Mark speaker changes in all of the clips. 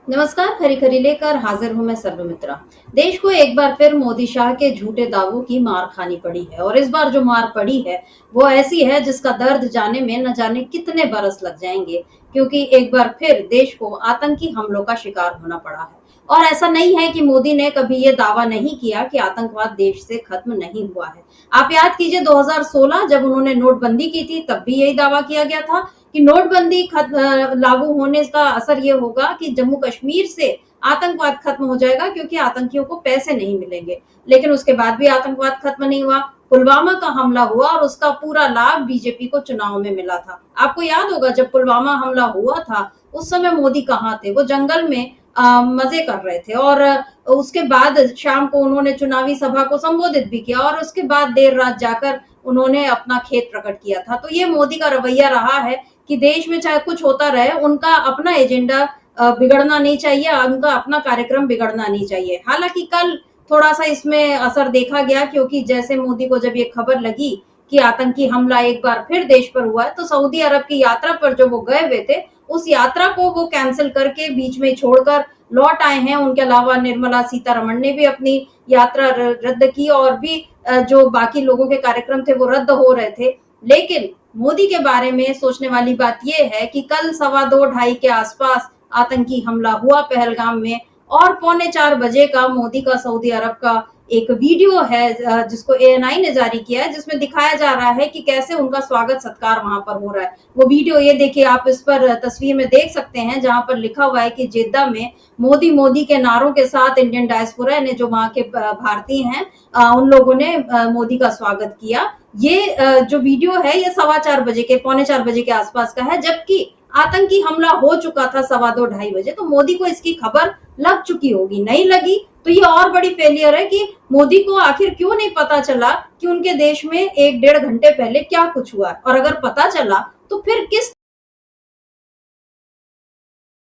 Speaker 1: नमस्कार। खरी खरी लेकर हाजिर हूं मैं सर्वमित्रा। देश को एक बार फिर मोदी शाह के झूठे दावों की मार खानी पड़ी है और इस बार जो मार पड़ी है वो ऐसी है जिसका दर्द जाने में न जाने कितने बरस लग जाएंगे, क्योंकि एक बार फिर देश को आतंकी हमलों का शिकार होना पड़ा है। और ऐसा नहीं है कि मोदी ने कभी ये दावा नहीं किया कि आतंकवाद देश से खत्म नहीं हुआ है। आप याद कीजिए 2016 जब उन्होंने नोटबंदी की थी, तब भी यही दावा किया गया था कि नोटबंदी लागू होने का असर ये होगा कि जम्मू कश्मीर से आतंकवाद खत्म हो जाएगा, क्योंकि आतंकियों को पैसे नहीं मिलेंगे। लेकिन उसके बाद भी आतंकवाद खत्म नहीं हुआ। पुलवामा का हमला हुआ और उसका पूरा लाभ बीजेपी को चुनाव में मिला था। आपको याद होगा जब पुलवामा हमला हुआ था उस समय मोदी कहाँ थे? वो जंगल में मजे कर रहे थे। और उसके बाद शाम को उन्होंने चुनावी सभा को संबोधित भी किया और उसके बाद देर रात जाकर उन्होंने अपना खेद प्रकट किया था। तो ये मोदी का रवैया रहा है कि देश में चाहे कुछ होता रहे, उनका अपना एजेंडा बिगड़ना नहीं चाहिए, उनका अपना कार्यक्रम बिगड़ना नहीं चाहिए। हालांकि कल थोड़ा सा इसमें असर देखा गया, क्योंकि जैसे मोदी को जब ये खबर लगी कि आतंकी हमला एक बार फिर देश पर हुआ है, तो सऊदी अरब की यात्रा पर जो वो गए हुए थे उस यात्रा को वो कैंसिल करके बीच में छोड़कर लौट आए हैं। उनके अलावा निर्मला सीतारमण ने भी अपनी यात्रा रद्द की और भी जो बाकी लोगों के कार्यक्रम थे वो रद्द हो रहे थे। लेकिन मोदी के बारे में सोचने वाली बात यह है कि कल 2:15-2:30 के आसपास आतंकी हमला हुआ पहलगाम में और 3:45 का मोदी का सऊदी अरब का एक वीडियो है जिसको एएनआई ने जारी किया है, जिसमें दिखाया जा रहा है कि कैसे उनका स्वागत सत्कार वहां पर हो रहा है। वो वीडियो ये देखिए, आप इस पर तस्वीर में देख सकते हैं, जहां पर लिखा हुआ है कि जेद्दा में मोदी मोदी के नारों के साथ इंडियन डायस्पोरा ने, जो वहां के भारतीय हैं, उन लोगों ने मोदी का स्वागत किया। ये जो वीडियो है ये 4:15 के 3:45 के आसपास का है, जबकि आतंकी हमला हो चुका था 2:15-2:30 तो मोदी को इसकी खबर लग चुकी होगी। नहीं लगी तो ये और बड़ी फेलियर है कि मोदी को आखिर क्यों नहीं पता चला कि उनके देश में 1-1.5 घंटे पहले क्या कुछ हुआ, और अगर पता चला तो फिर किस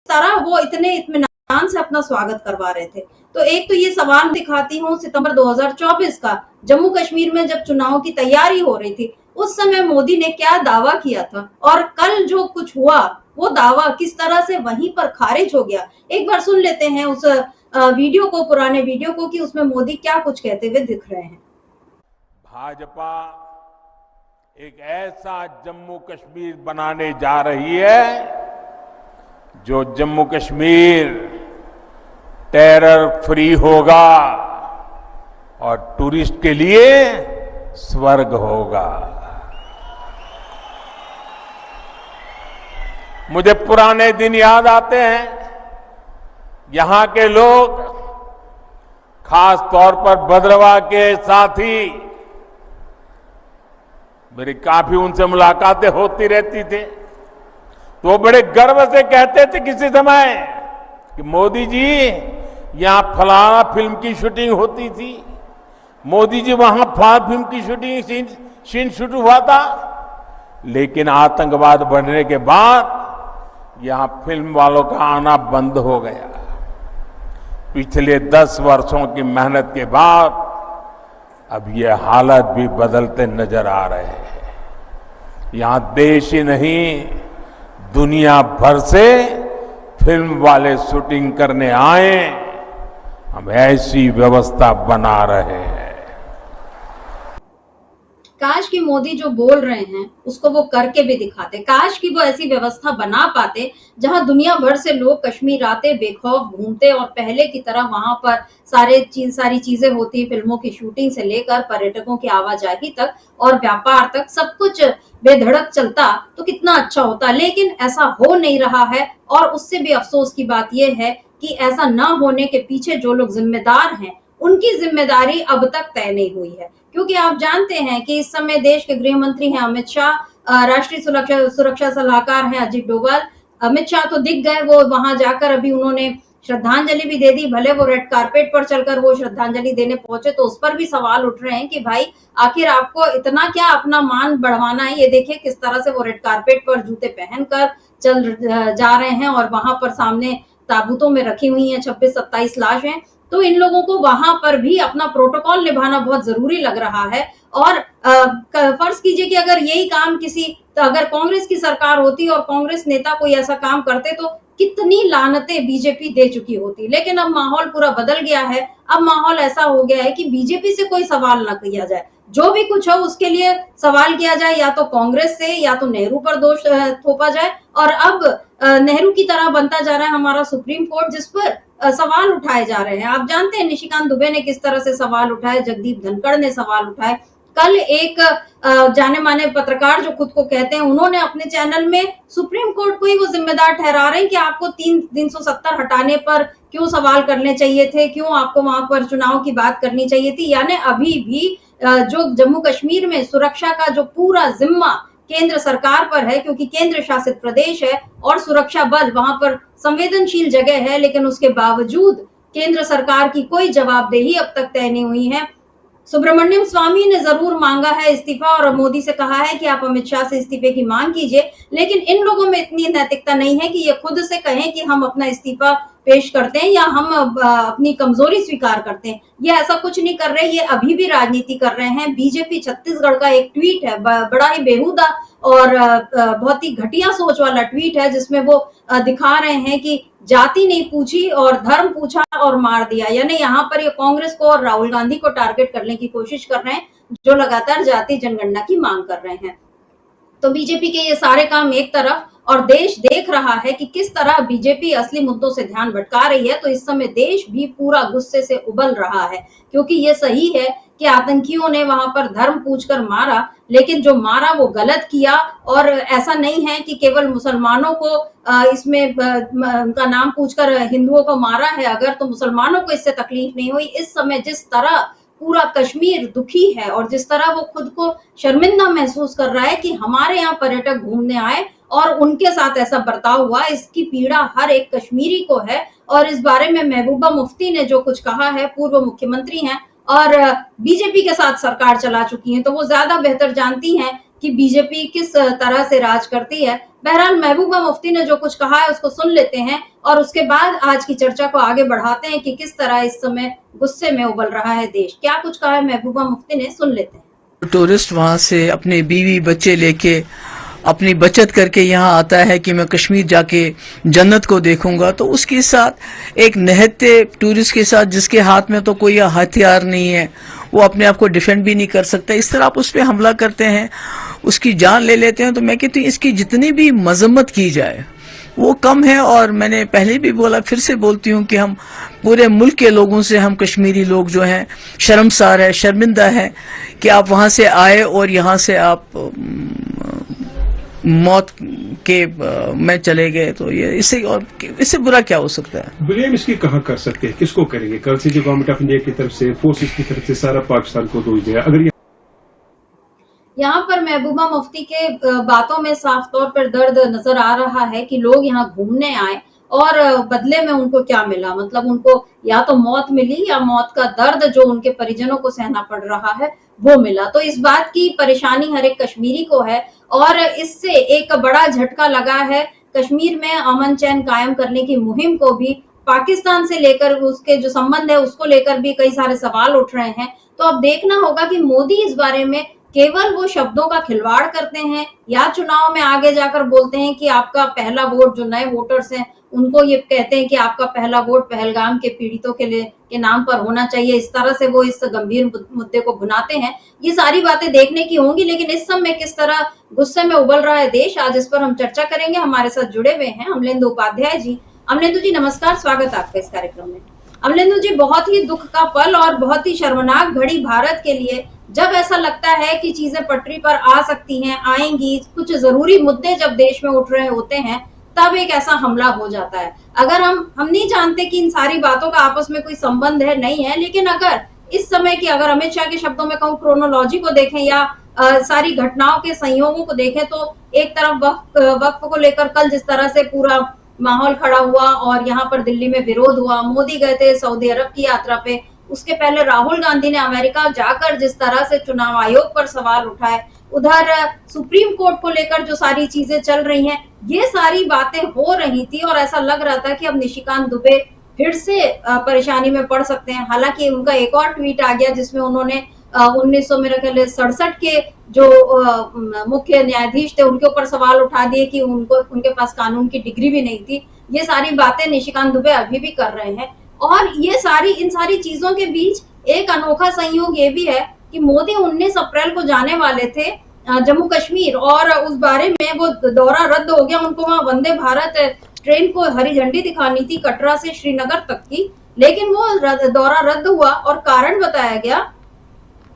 Speaker 1: तरह वो इतने इत्मीनान से अपना स्वागत करवा रहे थे। तो एक तो ये सवाल दिखाती हूँ सितंबर 2024 का, जम्मू कश्मीर में जब चुनाव की तैयारी हो रही थी उस समय मोदी ने क्या दावा किया था, और कल जो कुछ हुआ वो दावा किस तरह से वहीं पर खारिज हो गया। एक बार सुन लेते हैं उस वीडियो को, पुराने वीडियो को, कि उसमें मोदी क्या कुछ कहते हुए दिख रहे हैं।
Speaker 2: भाजपा एक ऐसा जम्मू कश्मीर बनाने जा रही है जो जम्मू कश्मीर टेरर फ्री होगा और टूरिस्ट के लिए स्वर्ग होगा। मुझे पुराने दिन याद आते हैं। यहां के लोग, खास तौर पर भद्रवाह के साथी, मेरी काफी उनसे मुलाकातें होती रहती थी, तो वो बड़े गर्व से कहते थे किसी समय कि मोदी जी यहां फलाना फिल्म की शूटिंग होती थी, मोदी जी वहां फलाना फिल्म की शूटिंग सीन शूट हुआ था। लेकिन आतंकवाद बढ़ने के बाद यहां फिल्म वालों का आना बंद हो गया। पिछले 10 वर्षों की मेहनत के बाद अब ये हालत भी बदलते नजर आ रहे हैं। यहां देश ही नहीं, दुनिया भर से फिल्म वाले शूटिंग करने आए। हम ऐसी व्यवस्था बना रहे हैं।
Speaker 1: काश कि मोदी जो बोल रहे हैं उसको वो करके भी दिखाते। काश कि वो ऐसी व्यवस्था बना पाते जहां दुनिया भर से लोग कश्मीर आते, बेखौफ घूमते और पहले की तरह वहां पर सारी चीजें होती, फिल्मों की शूटिंग से लेकर पर्यटकों की आवाजाही तक और व्यापार तक सब कुछ बेधड़क चलता तो कितना अच्छा होता। लेकिन ऐसा हो नहीं रहा है, और उससे भी अफसोस की बात यह है कि ऐसा न होने के पीछे जो लोग जिम्मेदार हैं उनकी जिम्मेदारी अब तक तय नहीं हुई है। क्योंकि आप जानते हैं कि इस समय देश के गृह मंत्री हैं अमित शाह, राष्ट्रीय सुरक्षा सलाहकार हैं अजीत डोभाल। अमित शाह तो दिख गए, वो वहां जाकर अभी उन्होंने श्रद्धांजलि भी दे दी। भले वो रेड कारपेट पर चलकर वो श्रद्धांजलि देने पहुंचे, तो उस पर भी सवाल उठ रहे हैं कि भाई आखिर आपको इतना क्या अपना मान बढ़वाना है। ये देखिए किस तरह से वो रेड कारपेट पर जूते पहनकर चल जा रहे हैं और वहां पर सामने ताबूतों में रखी हुई हैं 26-27 लाशें। तो इन लोगों को वहां पर भी अपना प्रोटोकॉल निभाना बहुत जरूरी लग रहा है। और फर्ज कीजिए कि अगर यही काम अगर कांग्रेस की सरकार होती और कांग्रेस नेता कोई ऐसा काम करते, तो कितनी लानतें बीजेपी दे चुकी होती। लेकिन अब माहौल पूरा बदल गया है। अब माहौल ऐसा हो गया है कि बीजेपी से कोई सवाल ना किया जाए, जो भी कुछ हो उसके लिए सवाल किया जाए, या तो कांग्रेस से या तो नेहरू पर दोष थोपा जाए। और अब नेहरू की तरह बनता जा रहा है हमारा सुप्रीम कोर्ट, जिस पर सवाल उठाए जा रहे हैं। आप जानते हैं निशिकांत दुबे ने किस तरह से सवाल उठाए, जगदीप धनखड़ ने सवाल उठाए। कल एक जाने माने पत्रकार जो खुद को कहते हैं, उन्होंने अपने चैनल में सुप्रीम कोर्ट को ही वो जिम्मेदार ठहरा रहे हैं कि आपको 370 हटाने पर क्यों सवाल करने चाहिए थे, क्यों आपको वहां पर चुनाव की बात करनी चाहिए थी। यानी अभी भी जो जम्मू कश्मीर में सुरक्षा का जो पूरा जिम्मा केंद्र सरकार पर है, क्योंकि केंद्र शासित प्रदेश है और सुरक्षा बल वहां पर संवेदनशील जगह है, लेकिन उसके बावजूद केंद्र सरकार की कोई जवाबदेही अब तक तय नहीं हुई है। सुब्रमण्यम स्वामी ने जरूर मांगा है इस्तीफा और मोदी से कहा है कि आप अमित शाह से इस्तीफे की मांग कीजिए, लेकिन इन लोगों में इतनी नैतिकता नहीं है कि ये खुद से कहें कि हम अपना इस्तीफा पेश करते हैं या हम अपनी कमजोरी स्वीकार करते हैं। ये ऐसा कुछ नहीं कर रहे, ये अभी भी राजनीति कर रहे हैं। बीजेपी छत्तीसगढ़ का एक ट्वीट है, बड़ा ही बेहुदा और बहुत ही घटिया सोच वाला ट्वीट है, जिसमें वो दिखा रहे हैं कि जाति नहीं पूछी और धर्म पूछा और मार दिया। यानी यहाँ पर ये कांग्रेस को और राहुल गांधी को टारगेट करने की कोशिश कर रहे हैं, जो लगातार जाति जनगणना की मांग कर रहे हैं। तो बीजेपी के ये सारे काम एक तरफ, और देश देख रहा है कि किस तरह बीजेपी असली मुद्दों से ध्यान भटका रही है। तो इस समय देश भी पूरा गुस्से से उबल रहा है, क्योंकि ये सही है कि आतंकियों ने वहां पर धर्म पूछकर मारा, लेकिन जो मारा वो गलत किया। और ऐसा नहीं है कि केवल मुसलमानों को इसमें उनका नाम पूछकर हिंदुओं को मारा है। अगर तो मुसलमानों को इससे तकलीफ नहीं हुई। इस समय जिस तरह पूरा कश्मीर दुखी है और जिस तरह वो खुद को शर्मिंदा महसूस कर रहा है कि हमारे यहाँ पर्यटक घूमने आए और उनके साथ ऐसा बर्ताव हुआ, इसकी पीड़ा हर एक कश्मीरी को है। और इस बारे में महबूबा मुफ्ती ने जो कुछ कहा है, पूर्व मुख्यमंत्री हैं और बीजेपी के साथ सरकार चला चुकी हैं, तो वो ज्यादा बेहतर जानती हैं कि बीजेपी किस तरह से राज करती है। बहरहाल महबूबा मुफ्ती ने जो कुछ कहा है उसको सुन लेते हैं और उसके बाद आज की चर्चा को आगे बढ़ाते हैं कि किस तरह इस समय गुस्से में उबल रहा है देश। क्या कुछ कहा है महबूबा मुफ्ती ने, सुन लेते हैं।
Speaker 3: टूरिस्ट वहां से अपने बीवी बच्चे लेके अपनी बचत करके यहाँ आता है कि मैं कश्मीर जाके जन्नत को देखूंगा, तो उसके साथ एक निहत्थे टूरिस्ट के साथ जिसके हाथ में तो कोई हथियार नहीं है, वो अपने आप को डिफेंड भी नहीं कर सकता, इस तरह आप उस पर हमला करते हैं, उसकी जान ले लेते हैं। तो मैं कहती हूँ इसकी जितनी भी मजम्मत की जाए वो कम है। और मैंने पहले भी बोला, फिर से बोलती हूँ कि हम पूरे मुल्क के लोगों से, हम कश्मीरी लोग जो हैं शर्मसार है, शर्मिंदा है कि आप वहां से आए और यहाँ से आप मौत के में चले गए। तो ये इससे बुरा क्या हो सकता है?
Speaker 4: ब्लेम इसकी कहाँ कर सकते हैं, किसको करेंगे? कल से जो गवर्नमेंट ऑफ इंडिया की तरफ से, फोर्सेस की तरफ से सारा पाकिस्तान को दोष दिया। अगर
Speaker 1: यहाँ पर महबूबा मुफ्ती के बातों में साफ तौर पर दर्द नजर आ रहा है कि लोग यहाँ घूमने आए और बदले में उनको क्या मिला। मतलब उनको या तो मौत मिली या मौत का दर्द जो उनके परिजनों को सहना पड़ रहा है वो मिला। तो इस बात की परेशानी हर एक कश्मीरी को है और इससे एक बड़ा झटका लगा है कश्मीर में अमन चैन कायम करने की मुहिम को भी। पाकिस्तान से लेकर उसके जो संबंध है उसको लेकर भी कई सारे सवाल उठ रहे हैं। तो अब देखना होगा कि मोदी इस बारे में केवल वो शब्दों का खिलवाड़ करते हैं या चुनाव में आगे जाकर बोलते हैं कि आपका पहला वोट, जो नए वोटर्स हैं उनको ये कहते हैं कि आपका पहला वोट पहलगाम के पीड़ितों के नाम पर होना चाहिए। इस तरह से वो इस गंभीर मुद्दे को भुनाते हैं। ये सारी बातें देखने की होंगी, लेकिन इस समय किस तरह गुस्से में उबल रहा है देश, आज इस पर हम चर्चा करेंगे। हमारे साथ जुड़े हुए हैं अमलेंदु उपाध्याय जी। अमलेंदु जी नमस्कार, स्वागत है आपका इस कार्यक्रम में। अमलेंदु जी, बहुत ही दुख का पल और बहुत ही शर्मनाक घड़ी भारत के लिए, जब ऐसा लगता है कि चीजें पटरी पर आ सकती हैं, आएंगी, कुछ जरूरी मुद्दे जब देश में उठ रहे होते हैं, तब एक ऐसा हमला हो जाता है। अगर हम नहीं जानते कि इन सारी बातों का आपस में कोई संबंध है, नहीं है, लेकिन अगर इस समय की, अगर अमित शाह के शब्दों में कहूँ, क्रोनोलॉजी को देखें या सारी घटनाओं के संयोगों को देखें, तो एक तरफ वक्फ को लेकर कल जिस तरह से पूरा माहौल खड़ा हुआ और यहाँ पर दिल्ली में विरोध हुआ, मोदी गए थे सऊदी अरब की यात्रा पे, उसके पहले राहुल गांधी ने अमेरिका जाकर जिस तरह से चुनाव आयोग पर सवाल उठाए, उधर सुप्रीम कोर्ट को लेकर जो सारी चीजें चल रही हैं, ये सारी बातें हो रही थी और ऐसा लग रहा था कि अब निशिकांत दुबे फिर से परेशानी में पड़ सकते हैं। हालांकि उनका एक और ट्वीट आ गया जिसमें उन्होंने 1967 के जो मुख्य न्यायाधीश थे उनके ऊपर सवाल उठा दिए कि उनके पास कानून की डिग्री भी नहीं थी। ये सारी बातें निशिकांत दुबे अभी भी कर रहे हैं। और इन सारी चीजों के बीच एक अनोखा संयोग ये भी है कि मोदी 19 अप्रैल को जाने वाले थे जम्मू कश्मीर, और उस बारे में वो दौरा रद्द हो गया। उनको वहां वंदे भारत ट्रेन को हरी झंडी दिखानी थी कटरा से श्रीनगर तक की, लेकिन वो दौरा रद्द हुआ और कारण बताया गया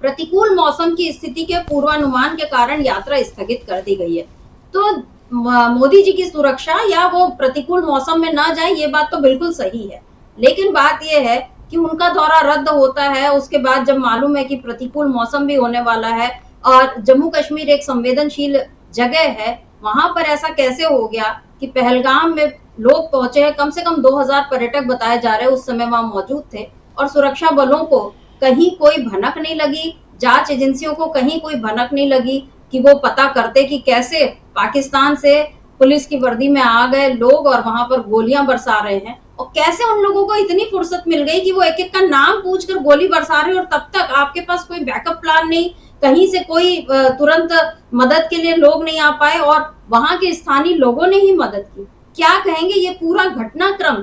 Speaker 1: प्रतिकूल मौसम की स्थिति के पूर्वानुमान के कारण यात्रा स्थगित कर दी गई है। तो मोदी जी की सुरक्षा या वो प्रतिकूल मौसम में ना जाए, ये बात तो बिल्कुल सही है, लेकिन बात यह है कि उनका दौरा रद्द होता है उसके बाद जब मालूम है कि प्रतिकूल मौसम भी होने वाला है और जम्मू कश्मीर एक संवेदनशील जगह है, वहां पर ऐसा कैसे हो गया कि पहलगाम में लोग पहुंचे हैं। कम से कम 2000 पर्यटक बताए जा रहे हैं उस समय वहां मौजूद थे, और सुरक्षा बलों को कहीं कोई भनक नहीं लगी, जांच एजेंसियों को कहीं कोई भनक नहीं लगी कि वो पता करते कि कैसे पाकिस्तान से पुलिस की वर्दी में आ गए लोग और वहां पर गोलियां बरसा रहे हैं, और कैसे उन लोगों को इतनी फुर्सत मिल गई कि वो एक एक का नाम पूछकर गोली बरसा रहे, और तब तक आपके पास कोई बैकअप प्लान नहीं, कहीं से कोई तुरंत मदद के लिए लोग नहीं आ पाए और वहां के स्थानीय लोगों ने ही मदद की। क्या कहेंगे, ये पूरा घटनाक्रम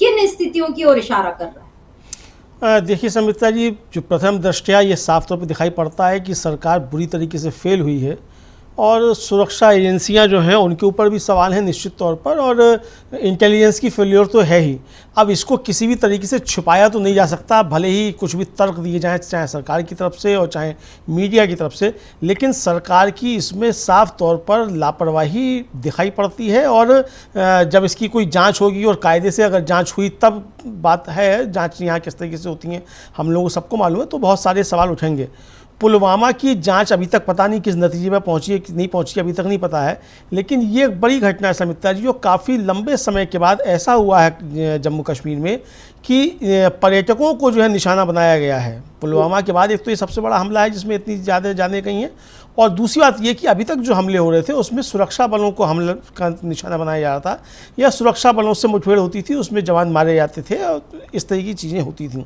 Speaker 1: किन स्थितियों की ओर इशारा कर रहा है?
Speaker 5: देखिए संमित्रा जी, जो प्रथम दृष्टया ये साफ तौर पर दिखाई पड़ता है कि सरकार बुरी तरीके से फेल हुई है, और सुरक्षा एजेंसियां जो हैं उनके ऊपर भी सवाल हैं निश्चित तौर पर, और इंटेलिजेंस की फेल्योर तो है ही। अब इसको किसी भी तरीके से छुपाया तो नहीं जा सकता, भले ही कुछ भी तर्क दिए जाएं चाहे सरकार की तरफ से और चाहे मीडिया की तरफ से, लेकिन सरकार की इसमें साफ तौर पर लापरवाही दिखाई पड़ती है। और जब इसकी कोई जांच होगी और कायदे से अगर जांच हुई तब बात है, जांच यहाँ किस तरीके से होती हैं हम लोगों को सबको मालूम है, तो बहुत सारे सवाल उठेंगे। पुलवामा की जांच अभी तक पता नहीं किस नतीजे पर पहुंची है कि नहीं पहुंची, अभी तक नहीं पता है, लेकिन ये एक बड़ी घटना है संमित्रा जी, जो काफ़ी लंबे समय के बाद ऐसा हुआ है जम्मू कश्मीर में कि पर्यटकों को जो है निशाना बनाया गया है। पुलवामा के बाद एक तो ये सबसे बड़ा हमला है जिसमें इतनी ज़्यादा जाने गई हैं, और दूसरी बात ये कि अभी तक जो हमले हो रहे थे उसमें सुरक्षा बलों को हमले का निशाना बनाया जा रहा था, या सुरक्षा बलों से मुठभेड़ होती थी, उसमें जवान मारे जाते थे और इस तरह की चीज़ें होती थीं।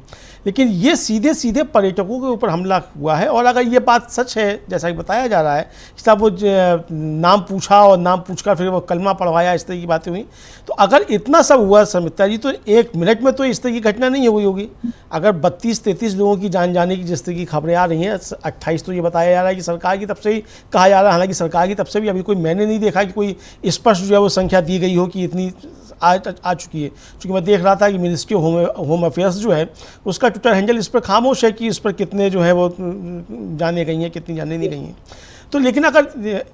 Speaker 5: लेकिन ये सीधे सीधे पर्यटकों के ऊपर हमला हुआ है। और अगर ये बात सच है जैसा कि बताया जा रहा है कि साहब वो नाम पूछा और नाम पूछकर फिर वो कलमा पढ़वाया, इस तरह की बातें हुई, तो अगर इतना सब हुआ संमित्रा जी, तो 1 मिनट में तो इस तरह की घटना नहीं हुई होगी। अगर 32-33 लोगों की जान जाने की जिस तरह की खबरें आ रही हैं, 28 तो ये बताया जा रहा है कि सरकार की तरफ से ही कहा जा रहा है, हालांकि सरकार की तरफ से भी अभी कोई मैंने नहीं देखा कि कोई स्पष्ट जो है वो संख्या दी गई हो कि इतनी आ चुकी है। क्योंकि मैं देख रहा था कि मिनिस्ट्री ऑफ होम अफेयर्स जो है उसका ट्विटर हैंडल इस पर खामोश है कि इस पर कितने जो है वो जाने गई हैं, कितनी जाने नहीं गई हैं। तो लेकिन अगर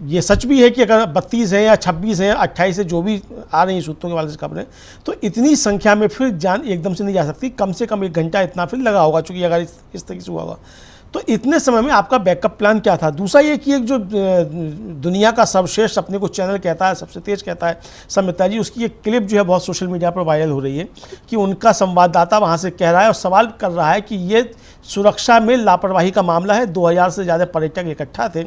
Speaker 5: ये सच भी है कि अगर 32 हैं या 26 हैं, 28 है, जो भी आ रही हैं सूत्रों के वाले से खबरें, तो इतनी संख्या में फिर जान एकदम से नहीं जा सकती, कम से कम 1 घंटा इतना फिर लगा होगा, चूँकि अगर इस तरीके से हुआ होगा। तो इतने समय में आपका बैकअप प्लान क्या था? दूसरा ये कि एक जो दुनिया का सर्वश्रेष्ठ अपने को चैनल कहता है, सबसे तेज कहता है संमित्रा जी, उसकी एक क्लिप जो है बहुत सोशल मीडिया पर वायरल हो रही है कि उनका संवाददाता वहाँ से कह रहा है और सवाल कर रहा है कि ये सुरक्षा में लापरवाही का मामला है, 2000 से ज़्यादा पर्यटक इकट्ठा थे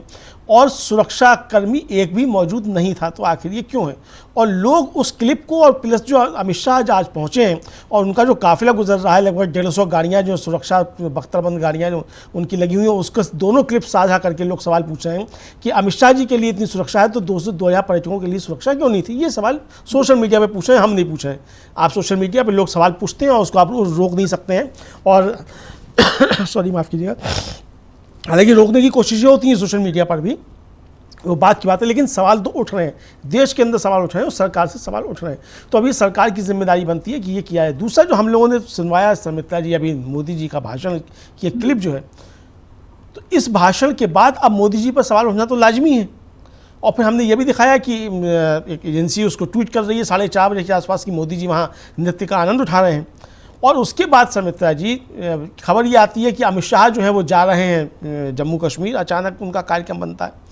Speaker 5: और सुरक्षा कर्मी एक भी मौजूद नहीं था, तो आखिर ये क्यों है? और लोग उस क्लिप को, और प्लस जो अमित शाह आज पहुँचे हैं और उनका जो काफिला गुजर रहा है, लगभग 150 गाड़ियाँ जो सुरक्षा बख्तरबंद गाड़ियाँ जो उनकी लगी हुई हैं, उसको दोनों क्लिप साझा करके लोग सवाल पूछ रहे हैं कि अमित शाह जी के लिए इतनी सुरक्षा है तो 2000 पर्यटकों के लिए सुरक्षा क्यों नहीं थी? ये सवाल सोशल मीडिया पर पूछ रहे हैं, हम नहीं पूछ रहे हैं। आप सोशल मीडिया पर लोग सवाल पूछते हैं और उसको आप रोक नहीं सकते हैं, और सॉरी माफ़ कीजिएगा, हालांकि रोकने की कोशिशें होती हैं सोशल मीडिया पर भी, वो बात की बात है, लेकिन सवाल तो उठ रहे हैं, देश के अंदर सवाल उठ रहे हैं और सरकार से सवाल उठ रहे हैं। तो अभी सरकार की जिम्मेदारी बनती है कि ये किया है। दूसरा जो हम लोगों ने सुनवाया संमित्रा जी अभी मोदी जी का भाषण की एक क्लिप जो है, तो इस भाषण के बाद अब मोदी जी पर सवाल उठना तो लाजमी है। और फिर हमने ये भी दिखाया कि एक एजेंसी उसको ट्वीट कर रही है 4:30 बजे के आसपास कि मोदी जी वहाँ नृत्य का आनंद उठा रहे हैं। और उसके बाद संमित्रा जी खबर ये आती है कि अमित शाह जो है वो जा रहे हैं जम्मू कश्मीर, अचानक उनका कार्यक्रम बनता है।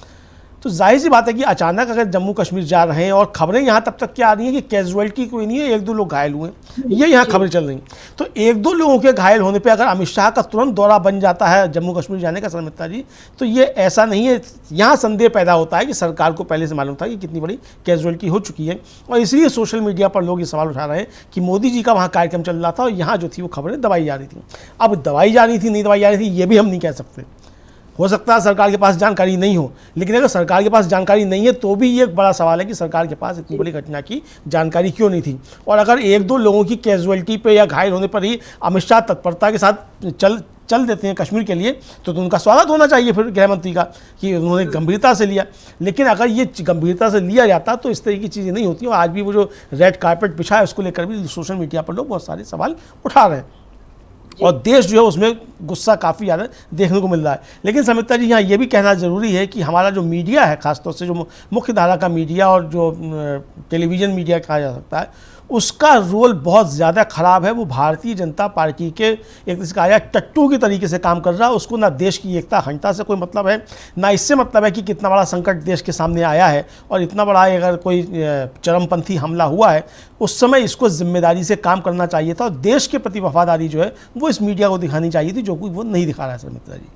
Speaker 5: तो जाहिर सी बात है कि अचानक अगर जम्मू कश्मीर जा रहे हैं, और खबरें यहाँ तब तक क्या आ रही हैं कि कैजुअलिटी कोई नहीं है, 1-2 लोग घायल हुए, ये यहाँ खबरें चल रही। तो 1-2 लोगों के घायल होने पे अगर अमित शाह का तुरंत दौरा बन जाता है जम्मू कश्मीर जाने का संमित्रा जी, तो ये ऐसा नहीं है, यहाँ संदेह पैदा होता है कि सरकार को पहले से मालूम था कि कितनी बड़ी कैजुअलिटी हो चुकी है, और इसलिए सोशल मीडिया पर लोग ये सवाल उठा रहे हैं कि मोदी जी का वहाँ कार्यक्रम चल रहा था और यहाँ जो थी वो खबरें दबाई जा रही थी। अब दबाई जा रही थी नहीं दबाई जा रही थी ये भी हम नहीं कह सकते, हो सकता है सरकार के पास जानकारी नहीं हो, लेकिन अगर सरकार के पास जानकारी नहीं है तो भी ये एक बड़ा सवाल है कि सरकार के पास इतनी बड़ी घटना की जानकारी क्यों नहीं थी। और अगर एक दो लोगों की कैजुअलिटी पे या घायल होने पर ही अमित शाह तत्परता के साथ चल देते हैं कश्मीर के लिए, तो उनका स्वागत होना चाहिए फिर गृह मंत्री का कि उन्होंने गंभीरता से लिया। लेकिन अगर ये गंभीरता से लिया जाता तो इस तरह की चीज़ें नहीं होती। और आज भी वो जो रेड कारपेट बिछा है उसको लेकर भी सोशल मीडिया पर लोग बहुत सारे सवाल उठा रहे हैं और देश जो है उसमें गुस्सा काफ़ी ज़्यादा देखने को मिल रहा है। लेकिन समिता जी, यहाँ ये भी कहना ज़रूरी है कि हमारा जो मीडिया है, ख़ासतौर से जो मुख्य धारा का मीडिया और जो टेलीविज़न मीडिया कहा जा सकता है, उसका रोल बहुत ज़्यादा ख़राब है। वो भारतीय जनता पार्टी के एक तरह से कहा जाए टट्टू की तरीके से काम कर रहा है। उसको ना देश की एकता अखंडता से कोई मतलब है, ना इससे मतलब है कि कितना बड़ा संकट देश के सामने आया है और इतना बड़ा अगर कोई चरमपंथी हमला हुआ है उस समय इसको जिम्मेदारी से काम करना चाहिए था और देश के प्रति वफादारी जो है वो इस मीडिया को दिखानी चाहिए थी, जो कि वो नहीं दिखा रहा है समिता जी।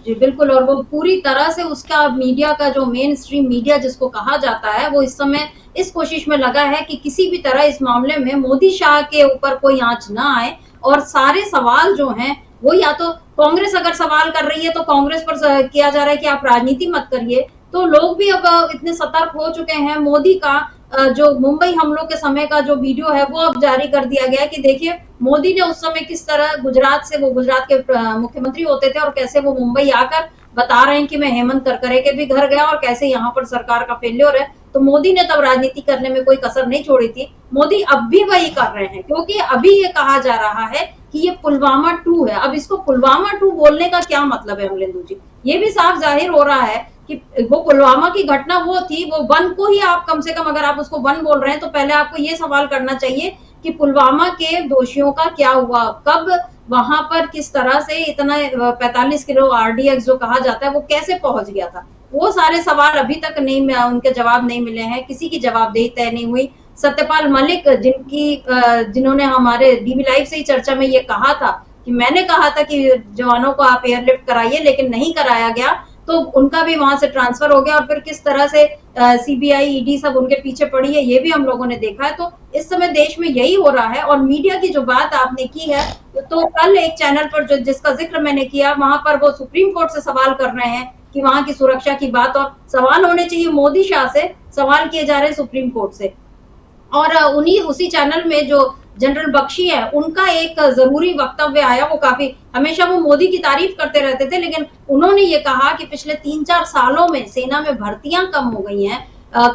Speaker 1: जी बिल्कुल, और वो पूरी तरह से उसका मीडिया का जो मेन स्ट्रीम मीडिया जिसको कहा जाता है वो इस समय इस कोशिश में लगा है कि किसी भी तरह इस मामले में मोदी शाह के ऊपर कोई आंच ना आए और सारे सवाल जो हैं वो या तो कांग्रेस अगर सवाल कर रही है तो कांग्रेस पर किया जा रहा है कि आप राजनीति मत करिए। तो लोग भी अब इतने सतर्क हो चुके हैं। मोदी का जो मुंबई हमलों के समय का जो वीडियो है वो अब जारी कर दिया गया है कि देखिए मोदी ने उस समय किस तरह गुजरात के मुख्यमंत्री होते थे और कैसे वो मुंबई आकर बता रहे हैं कि मैं हेमंत करकरे के भी घर गया और कैसे यहाँ पर सरकार का फेल्योर है। तो मोदी ने तब राजनीति करने में कोई कसर नहीं छोड़ी थी। मोदी अब भी वही कर रहे हैं, क्योंकि अभी ये कहा जा रहा है कि ये पुलवामा 2 है। अब इसको पुलवामा 2 बोलने का क्या मतलब है अमलेंदु जी? ये भी साफ जाहिर हो रहा है कि वो पुलवामा की घटना वो थी, वो 1 को ही आप कम से कम अगर आप उसको 1 बोल रहे हैं तो पहले आपको ये सवाल करना चाहिए कि पुलवामा के दोषियों का क्या हुआ, कब वहां पर किस तरह से इतना 45 किलो RDX जो कहा जाता है वो कैसे पहुंच गया था। वो सारे सवाल अभी तक नहीं, उनके जवाब नहीं मिले हैं, किसी की जवाबदेही तय नहीं हुई। सत्यपाल मलिक जिन्होंने हमारे डीबी लाइव से ही चर्चा में ये कहा था कि मैंने कहा था कि जवानों को आप एयरलिफ्ट कराइए, लेकिन नहीं कराया गया, तो उनका भी वहां से ट्रांसफर हो गया और फिर किस तरह से CBI ED सब उनके पीछे पड़ी है ये भी हम लोगों ने देखा है। तो इस समय देश में यही हो रहा है। और मीडिया की जो बात आपने की है, तो कल एक चैनल पर जिसका जिक्र मैंने किया, वहां पर वो सुप्रीम कोर्ट से सवाल कर रहे हैं कि वहां की सुरक्षा की बात, और सवाल होने चाहिए मोदी शाह से, सवाल किए जा रहे हैं सुप्रीम कोर्ट से। और उसी चैनल में जो जनरल बख्शी है उनका एक जरूरी वक्तव्य आया, वो काफी, हमेशा वो मोदी की तारीफ करते रहते थे, लेकिन उन्होंने ये कहा कि पिछले 3-4 सालों में सेना में भर्तियां कम हो गई हैं,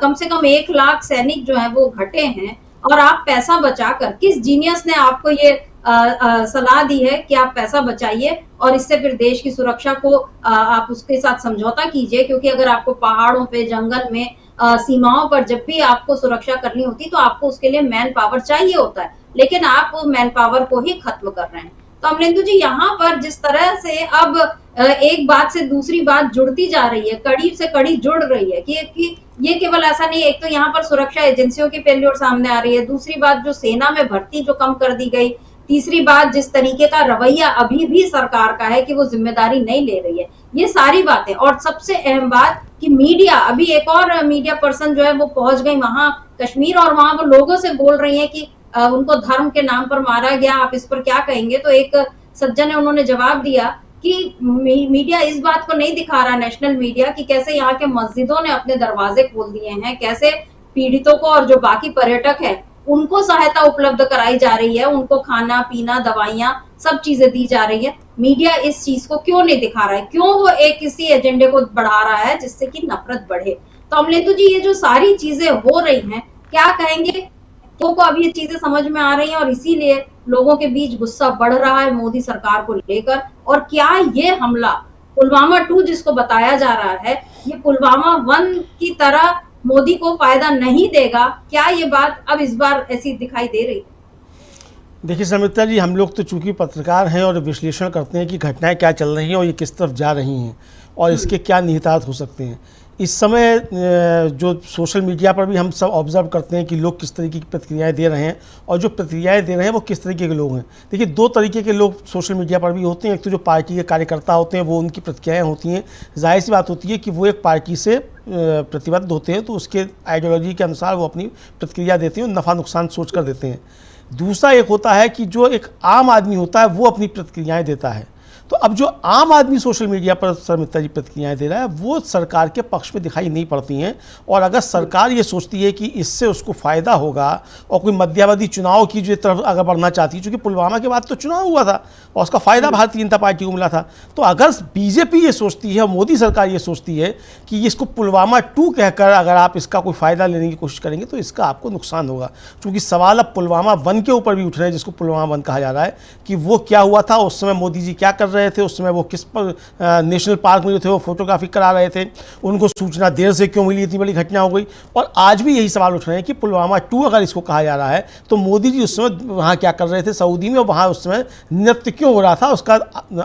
Speaker 1: कम से कम 1 लाख सैनिक जो है वो घटे हैं, और आप पैसा बचाकर, किस जीनियस ने आपको ये सलाह दी है कि आप पैसा बचाइए और इससे फिर देश की सुरक्षा को आप उसके साथ समझौता कीजिए, क्योंकि अगर आपको पहाड़ों पे, जंगल में, सीमाओं पर जब भी आपको सुरक्षा करनी होती तो आपको उसके लिए मैन पावर चाहिए होता है, लेकिन आप वो मैन पावर को ही खत्म कर रहे हैं। तो अमलेंदु जी, यहाँ पर जिस तरह से अब एक बात से दूसरी बात जुड़ती जा रही है, कड़ी से कड़ी जुड़ रही है कि ये केवल ऐसा नहीं, एक तो यहाँ पर सुरक्षा एजेंसियों की फेल्योर सामने आ रही है, दूसरी बात जो सेना में भर्ती जो कम कर दी गई, तीसरी बात जिस तरीके का रवैया अभी भी सरकार का है कि वो जिम्मेदारी नहीं ले रही है, ये सारी बातें। और सबसे अहम बात कि मीडिया, अभी एक और मीडिया पर्सन जो है वो पहुंच गई वहां कश्मीर और वहां वो लोगों से बोल रही है कि उनको धर्म के नाम पर मारा गया, आप इस पर क्या कहेंगे? तो एक सज्जन ने उन्होंने जवाब दिया कि मीडिया इस बात को नहीं दिखा रहा, नेशनल मीडिया, कि कैसे यहाँ के मस्जिदों ने अपने दरवाजे खोल दिए हैं, कैसे पीड़ितों को और जो बाकी पर्यटक है उनको सहायता उपलब्ध कराई जा रही है, उनको खाना पीना, दवाइयां, सब चीजें दी जा रही है। मीडिया इस चीज को क्यों नहीं दिखा रहा है? क्यों वो एक किसी एजेंडे को बढ़ा रहा है जिससे कि नफरत बढ़े? तो अमलेंदु जी, ये जो सारी चीजें हो रही हैं, क्या कहेंगे? तो को अब ये चीजें समझ में आ रही हैं और इसीलिए लोगों के बीच गुस्सा बढ़ रहा है मोदी सरकार को लेकर। और क्या ये हमला पुलवामा 2 जिसको बताया जा रहा है, ये पुलवामा 1 की तरह मोदी को फायदा नहीं देगा? क्या ये बात अब इस बार ऐसी दिखाई दे रही?
Speaker 5: देखिए समिता जी, हम लोग तो चूंकि पत्रकार हैं और विश्लेषण करते हैं कि घटनाएं क्या चल रही हैं और ये किस तरफ जा रही हैं और इसके क्या निहितार्थ हो सकते हैं। इस समय जो सोशल मीडिया पर भी हम सब ऑब्जर्व करते हैं कि लोग किस तरीके की प्रतिक्रियाएं दे रहे हैं और जो प्रतिक्रियाएं दे रहे हैं वो किस तरीके के लोग हैं। देखिए, 2 तरीके के लोग सोशल मीडिया पर भी होते हैं। एक तो जो पार्टी के कार्यकर्ता होते हैं, वो उनकी प्रतिक्रियाएं होती हैं, जाहिर सी बात होती है कि वो एक पार्टी से प्रतिबद्ध होते हैं तो उसके आइडियोलॉजी के अनुसार वो अपनी प्रतिक्रिया देते हैं और नफ़ा नुकसान सोच कर देते हैं। दूसरा एक होता है कि जो एक आम आदमी होता है वो अपनी प्रतिक्रियाएँ देता है। तो अब जो आम आदमी सोशल मीडिया पर सर मित्रा जी प्रतिक्रियाएं दे रहा है वो सरकार के पक्ष में दिखाई नहीं पड़ती हैं। और अगर सरकार ये सोचती है कि इससे उसको फ़ायदा होगा और कोई मध्यावधि चुनाव की जो तरफ अगर बढ़ना चाहती है, चूँकि पुलवामा के बाद तो चुनाव हुआ था और उसका फ़ायदा भारतीय जनता पार्टी को मिला था, तो अगर बीजेपी ये सोचती है और मोदी सरकार ये सोचती है कि इसको पुलवामा 2 कहकर अगर आप इसका कोई फ़ायदा लेने की कोशिश करेंगे तो इसका आपको नुकसान होगा। क्योंकि सवाल अब पुलवामा 1 के ऊपर भी उठ रहे हैं, जिसको पुलवामा 1 कहा जा रहा है, कि वो क्या हुआ था, उस समय मोदी जी क्या कर रहे थे, उस समय वो किस पर नेशनल पार्क में जो थे वो फोटोग्राफी करा रहे थे, उनको सूचना देर से क्यों मिली, इतनी बड़ी घटना हो गई। और आज भी यही सवाल उठ रहे हैं कि पुलवामा 2 अगर इसको कहा जा रहा है तो मोदी जी उस समय वहाँ क्या कर रहे थे सऊदी में, वहाँ उस समय नृत्य क्यों हो रहा था, उसका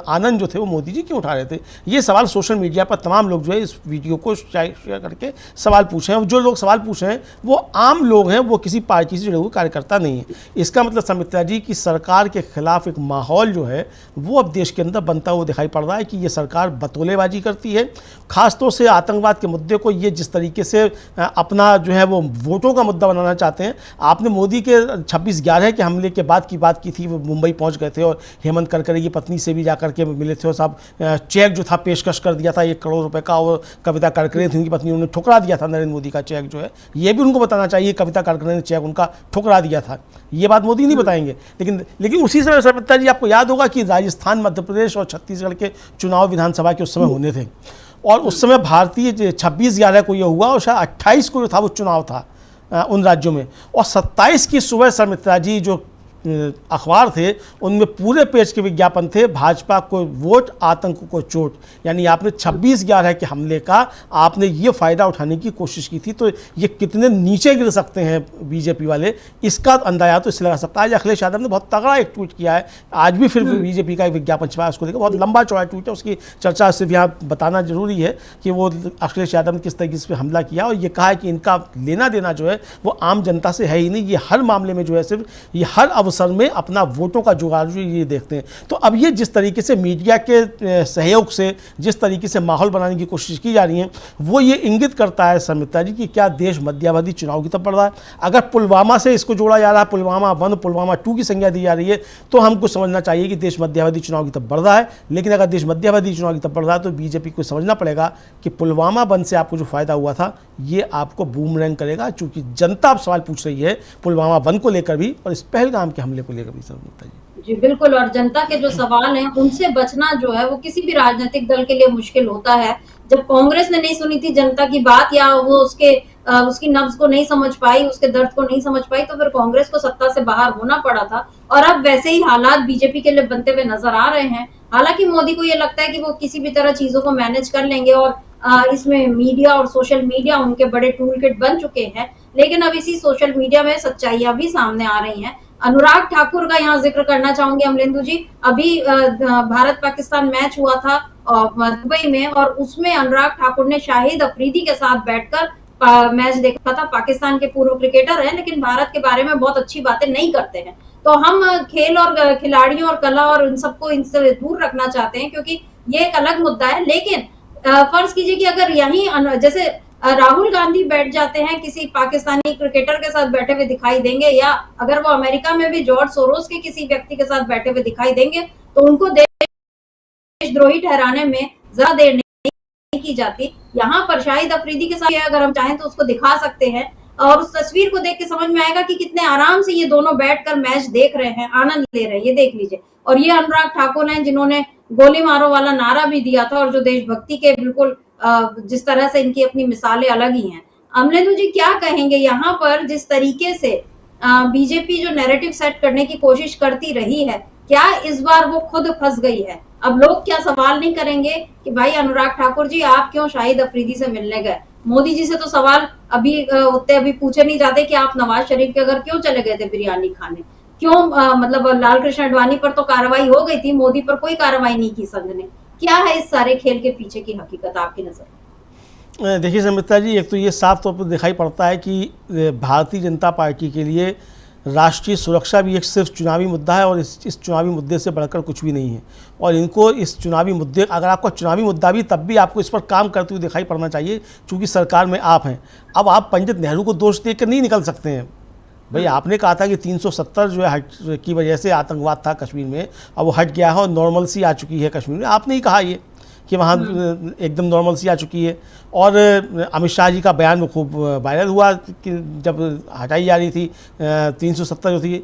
Speaker 5: आनंद जो थे वो मोदी जी क्यों उठा रहे थे। ये सवाल सोशल मीडिया पर तमाम लोग जो है इस वीडियो को शेयर करके सवाल पूछे हैं। जो लोग सवाल पूछ रहे हैं वो आम लोग हैं, वो किसी पार्टी से जुड़े हुए कार्यकर्ता नहीं है। इसका मतलब समित्रा जी की सरकार के खिलाफ एक माहौल जो है वो अब देश के अंदर बनता हुआ दिखाई पड़ रहा है कि ये सरकार बतौलेबाजी करती है। खासतौर से आतंकवाद के मुद्दे को ये जिस तरीके से अपना जो है वो वोटों का मुद्दा बनाना चाहते हैं। आपने मोदी के 26/11 के हमले के बाद की बात की थी, वो मुंबई पहुंच गए थे और हेमंत करकरे की पत्नी से भी जाकर के मिले थे और साहब चेक जो था पेशकश कर दिया था 1 करोड़ रुपए का, और कविता करकरे थी उनकी पत्नी, उन्होंने ठुकरा दिया था नरेंद्र मोदी का चेक जो है। ये भी उनको बताना चाहिए कविता करकरे ने चेक उनका ठुकरा दिया था, ये बात मोदी नहीं बताएंगे। लेकिन उसी समय समित्रा जी आपको याद होगा कि राजस्थान, मध्य प्रदेश और छत्तीसगढ़ के चुनाव विधानसभा के उस समय होने थे और उस समय भारतीय 26/11 को ये हुआ और शायद 28 को जो था वो चुनाव था उन राज्यों में, और 27 की सुबह समित्रा जी जो अखबार थे उनमें पूरे पेज के विज्ञापन थे, भाजपा को वोट, आतंक को चोट। यानी आपने 26/11 के हमले का आपने ये फ़ायदा उठाने की कोशिश की थी। तो ये कितने नीचे गिर सकते हैं बीजेपी वाले, इसका अंदाजा तो इससे लगा सकता है। आज अखिलेश यादव ने बहुत तगड़ा एक ट्वीट किया है, आज भी फिर बीजेपी का एक विज्ञापन छपा है, उसको देखा, बहुत लंबा चौड़ा ट्वीट है, उसकी चर्चा सिर्फ यहाँ बताना जरूरी है कि वो अखिलेश यादव ने किस तरीके से हमला किया और ये कहा है कि इनका लेना देना जो है वो आम जनता से है ही नहीं, ये हर मामले में जो है सिर्फ ये हर अवसर में अपना वोटों का जुगाड़ ये देखते हैं। तो अब ये जिस तरीके से मीडिया के सहयोग से जिस तरीके से माहौल बनाने की कोशिश की जा रही है वो ये इंगित करता है समित्रा जी कि क्या देश मध्यावधि चुनाव की तरफ बढ़ रहा है। अगर पुलवामा से इसको जोड़ा जा रहा है, पुलवामा 1, पुलवामा 2 की संज्ञा दी जा रही है, तो हमको समझना चाहिए कि देश मध्यावधि चुनाव की तरफ बढ़ रहा है। लेकिन अगर देश मध्यावधि चुनाव की तरफ बढ़ रहा है तो बीजेपी को समझना पड़ेगा कि पुलवामा 1 से आपको जो फायदा हुआ था ये आपको बूमरैंग करेगा, चूंकि जनता अब सवाल पूछ रही है पुलवामा 1 को लेकर भी और इस पहलगाम के हमले को लेकर भी। सर
Speaker 1: जी बिल्कुल, और जनता के जो सवाल हैं उनसे बचना जो है वो किसी भी राजनीतिक दल के लिए मुश्किल होता है। जब कांग्रेस ने नहीं सुनी थी जनता की बात या वो उसकी नब्ज को नहीं समझ पाई, उसके दर्द को नहीं समझ पाई, तो फिर कांग्रेस को सत्ता से बाहर होना पड़ा था। और अब वैसे ही हालात बीजेपी के लिए बनते हुए नजर आ रहे हैं। हालांकि मोदी को ये लगता है कि वो किसी भी तरह चीजों को मैनेज कर लेंगे और इसमें मीडिया और सोशल मीडिया उनके बड़े टूल किट बन चुके हैं। लेकिन अब इसी सोशल मीडिया में सच्चाइयां भी सामने आ रही हैं। अनुराग ठाकुर का यहाँ जिक्र करना चाहूंगी अमलेंदु जी। अभी भारत पाकिस्तान मैच हुआ था दुबई में और उसमें अनुराग ठाकुर ने शाहिद अफरीदी के साथ बैठकर मैच देखा था। पाकिस्तान के पूर्व क्रिकेटर हैं लेकिन भारत के बारे में बहुत अच्छी बातें नहीं करते हैं। तो हम खेल और खिलाड़ियों और कला और इन सबको इनसे दूर रखना चाहते हैं क्योंकि ये एक अलग मुद्दा है। लेकिन फर्ज कीजिए कि अगर यही जैसे राहुल गांधी बैठ जाते हैं किसी पाकिस्तानी क्रिकेटर के साथ बैठे हुए दिखाई देंगे, या अगर वो अमेरिका में भी जॉर्ज सोरोस के किसी व्यक्ति के साथ बैठे हुए दिखाई देंगे तो उनको देशद्रोही ठहराने में ज्यादा देर नहीं की जाती। यहाँ पर शाहिद अफरीदी के साथ अगर हम चाहें तो उसको दिखा सकते हैं और उस तस्वीर को देख के समझ में आएगा कि कितने आराम से ये दोनों बैठकर मैच देख रहे हैं, आनंद ले रहे हैं। ये देख लीजिए। और ये अनुराग ठाकुर हैं जिन्होंने गोली मारो वाला नारा भी दिया था और जो देशभक्ति के बिल्कुल जिस तरह से इनकी अपनी मिसालें अलग ही हैं। अमलेंदु जी क्या कहेंगे यहाँ पर जिस तरीके से बीजेपी जो नैरेटिव सेट करने की कोशिश करती रही है, क्या इस बार वो खुद फंस गई है? अब लोग क्या सवाल नहीं करेंगे कि भाई अनुराग ठाकुर जी आप क्यों शाहिद अफरीदी से मिलने गए? मोदी जी से तो सवाल अभी पूछे नहीं जाते कि आप नवाज शरीफ के घर क्यों चले गए थे बिरयानी खाने, क्यों मतलब लाल कृष्ण आडवाणी पर तो कार्रवाई हो गई थी, मोदी पर कोई कार्रवाई नहीं की संघ ने। क्या है इस सारे खेल के पीछे की हकीकत आपकी नजर?
Speaker 5: देखिए समित्रा जी, एक तो ये साफ तौर पर दिखाई पड़ता है कि भारतीय जनता पार्टी के लिए राष्ट्रीय सुरक्षा भी एक सिर्फ चुनावी मुद्दा है और इस चुनावी मुद्दे से बढ़कर कुछ भी नहीं है। और इनको इस चुनावी मुद्दे, अगर आपका चुनावी मुद्दा भी, तब भी आपको इस पर काम करते हुए दिखाई पड़ना चाहिए, क्योंकि सरकार में आप हैं। अब आप पंडित नेहरू को दोष देकर नहीं निकल सकते हैं। भाई आपने कहा था कि 370 जो है हट की वजह से आतंकवाद था कश्मीर में, अब वो हट गया है और नॉर्मल सी आ चुकी है कश्मीर में। आपने ही कहा ये कि वहाँ एकदम नॉर्मल सी आ चुकी है। और अमित शाह जी का बयान वो खूब वायरल हुआ कि जब हटाई जा रही थी 370 जो थी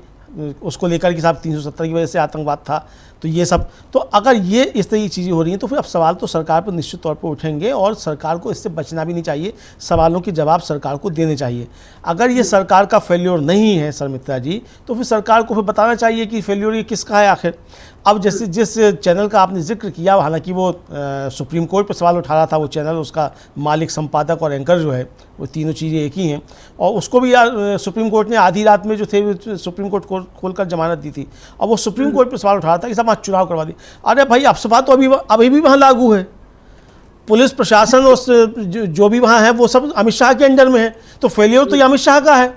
Speaker 5: उसको लेकर कि साहब 370 की वजह से आतंकवाद था। तो ये सब, तो अगर ये इस तरह की चीज़ें हो रही हैं तो फिर अब सवाल तो सरकार पर निश्चित तौर पर उठेंगे और सरकार को इससे बचना भी नहीं चाहिए, सवालों के जवाब सरकार को देने चाहिए। अगर ये सरकार का फेल्योर नहीं है सर मित्रा जी, तो फिर सरकार को फिर बताना चाहिए कि फेल्योर ये किसका है आखिर। अब जैसे जिस चैनल का आपने जिक्र किया, हालांकि वो सुप्रीम कोर्ट पर सवाल उठा रहा था वो चैनल, उसका मालिक, संपादक और एंकर जो है वो तीनों चीज़ें एक ही हैं, और उसको भी सुप्रीम कोर्ट ने आधी रात में जो थे सुप्रीम कोर्ट खोलकर जमानत दी थी। और वो सुप्रीम कोर्ट पर सवाल उठा रहा था कि साहब वहाँ चुनाव करवा दी। अरे भाई अफसफा तो अभी भी वहाँ लागू है, पुलिस प्रशासन और जो भी वहाँ है वो सब अमित शाह के अंडर में है, तो फेलियर तो ये अमित शाह का है।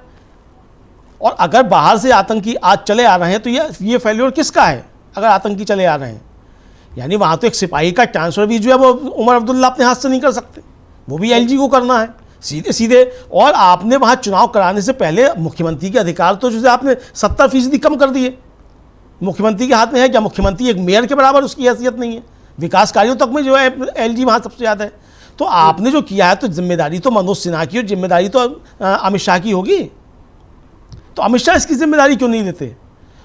Speaker 5: और अगर बाहर से आतंकी आज चले आ रहे हैं तो ये फेलियर किसका है अगर आतंकी चले आ रहे हैं? यानी वहाँ तो एक सिपाही का ट्रांसफ़र भी जो है वो उमर अब्दुल्ला अपने हाथ से नहीं कर सकते, वो भी एलजी को करना है सीधे सीधे। और आपने वहाँ चुनाव कराने से पहले मुख्यमंत्री के अधिकार तो जैसे आपने 70% कम कर दिए। मुख्यमंत्री के हाथ में है क्या? मुख्यमंत्री एक मेयर के बराबर उसकी हैसियत नहीं है, विकास कार्यों तक में जो है एलजी वहाँ सबसे ज़्यादा है। तो आपने जो किया है तो जिम्मेदारी तो मनोज सिन्हा की और जिम्मेदारी तो अमित शाह की होगी, तो अमित शाह इसकी जिम्मेदारी क्यों नहीं लेते?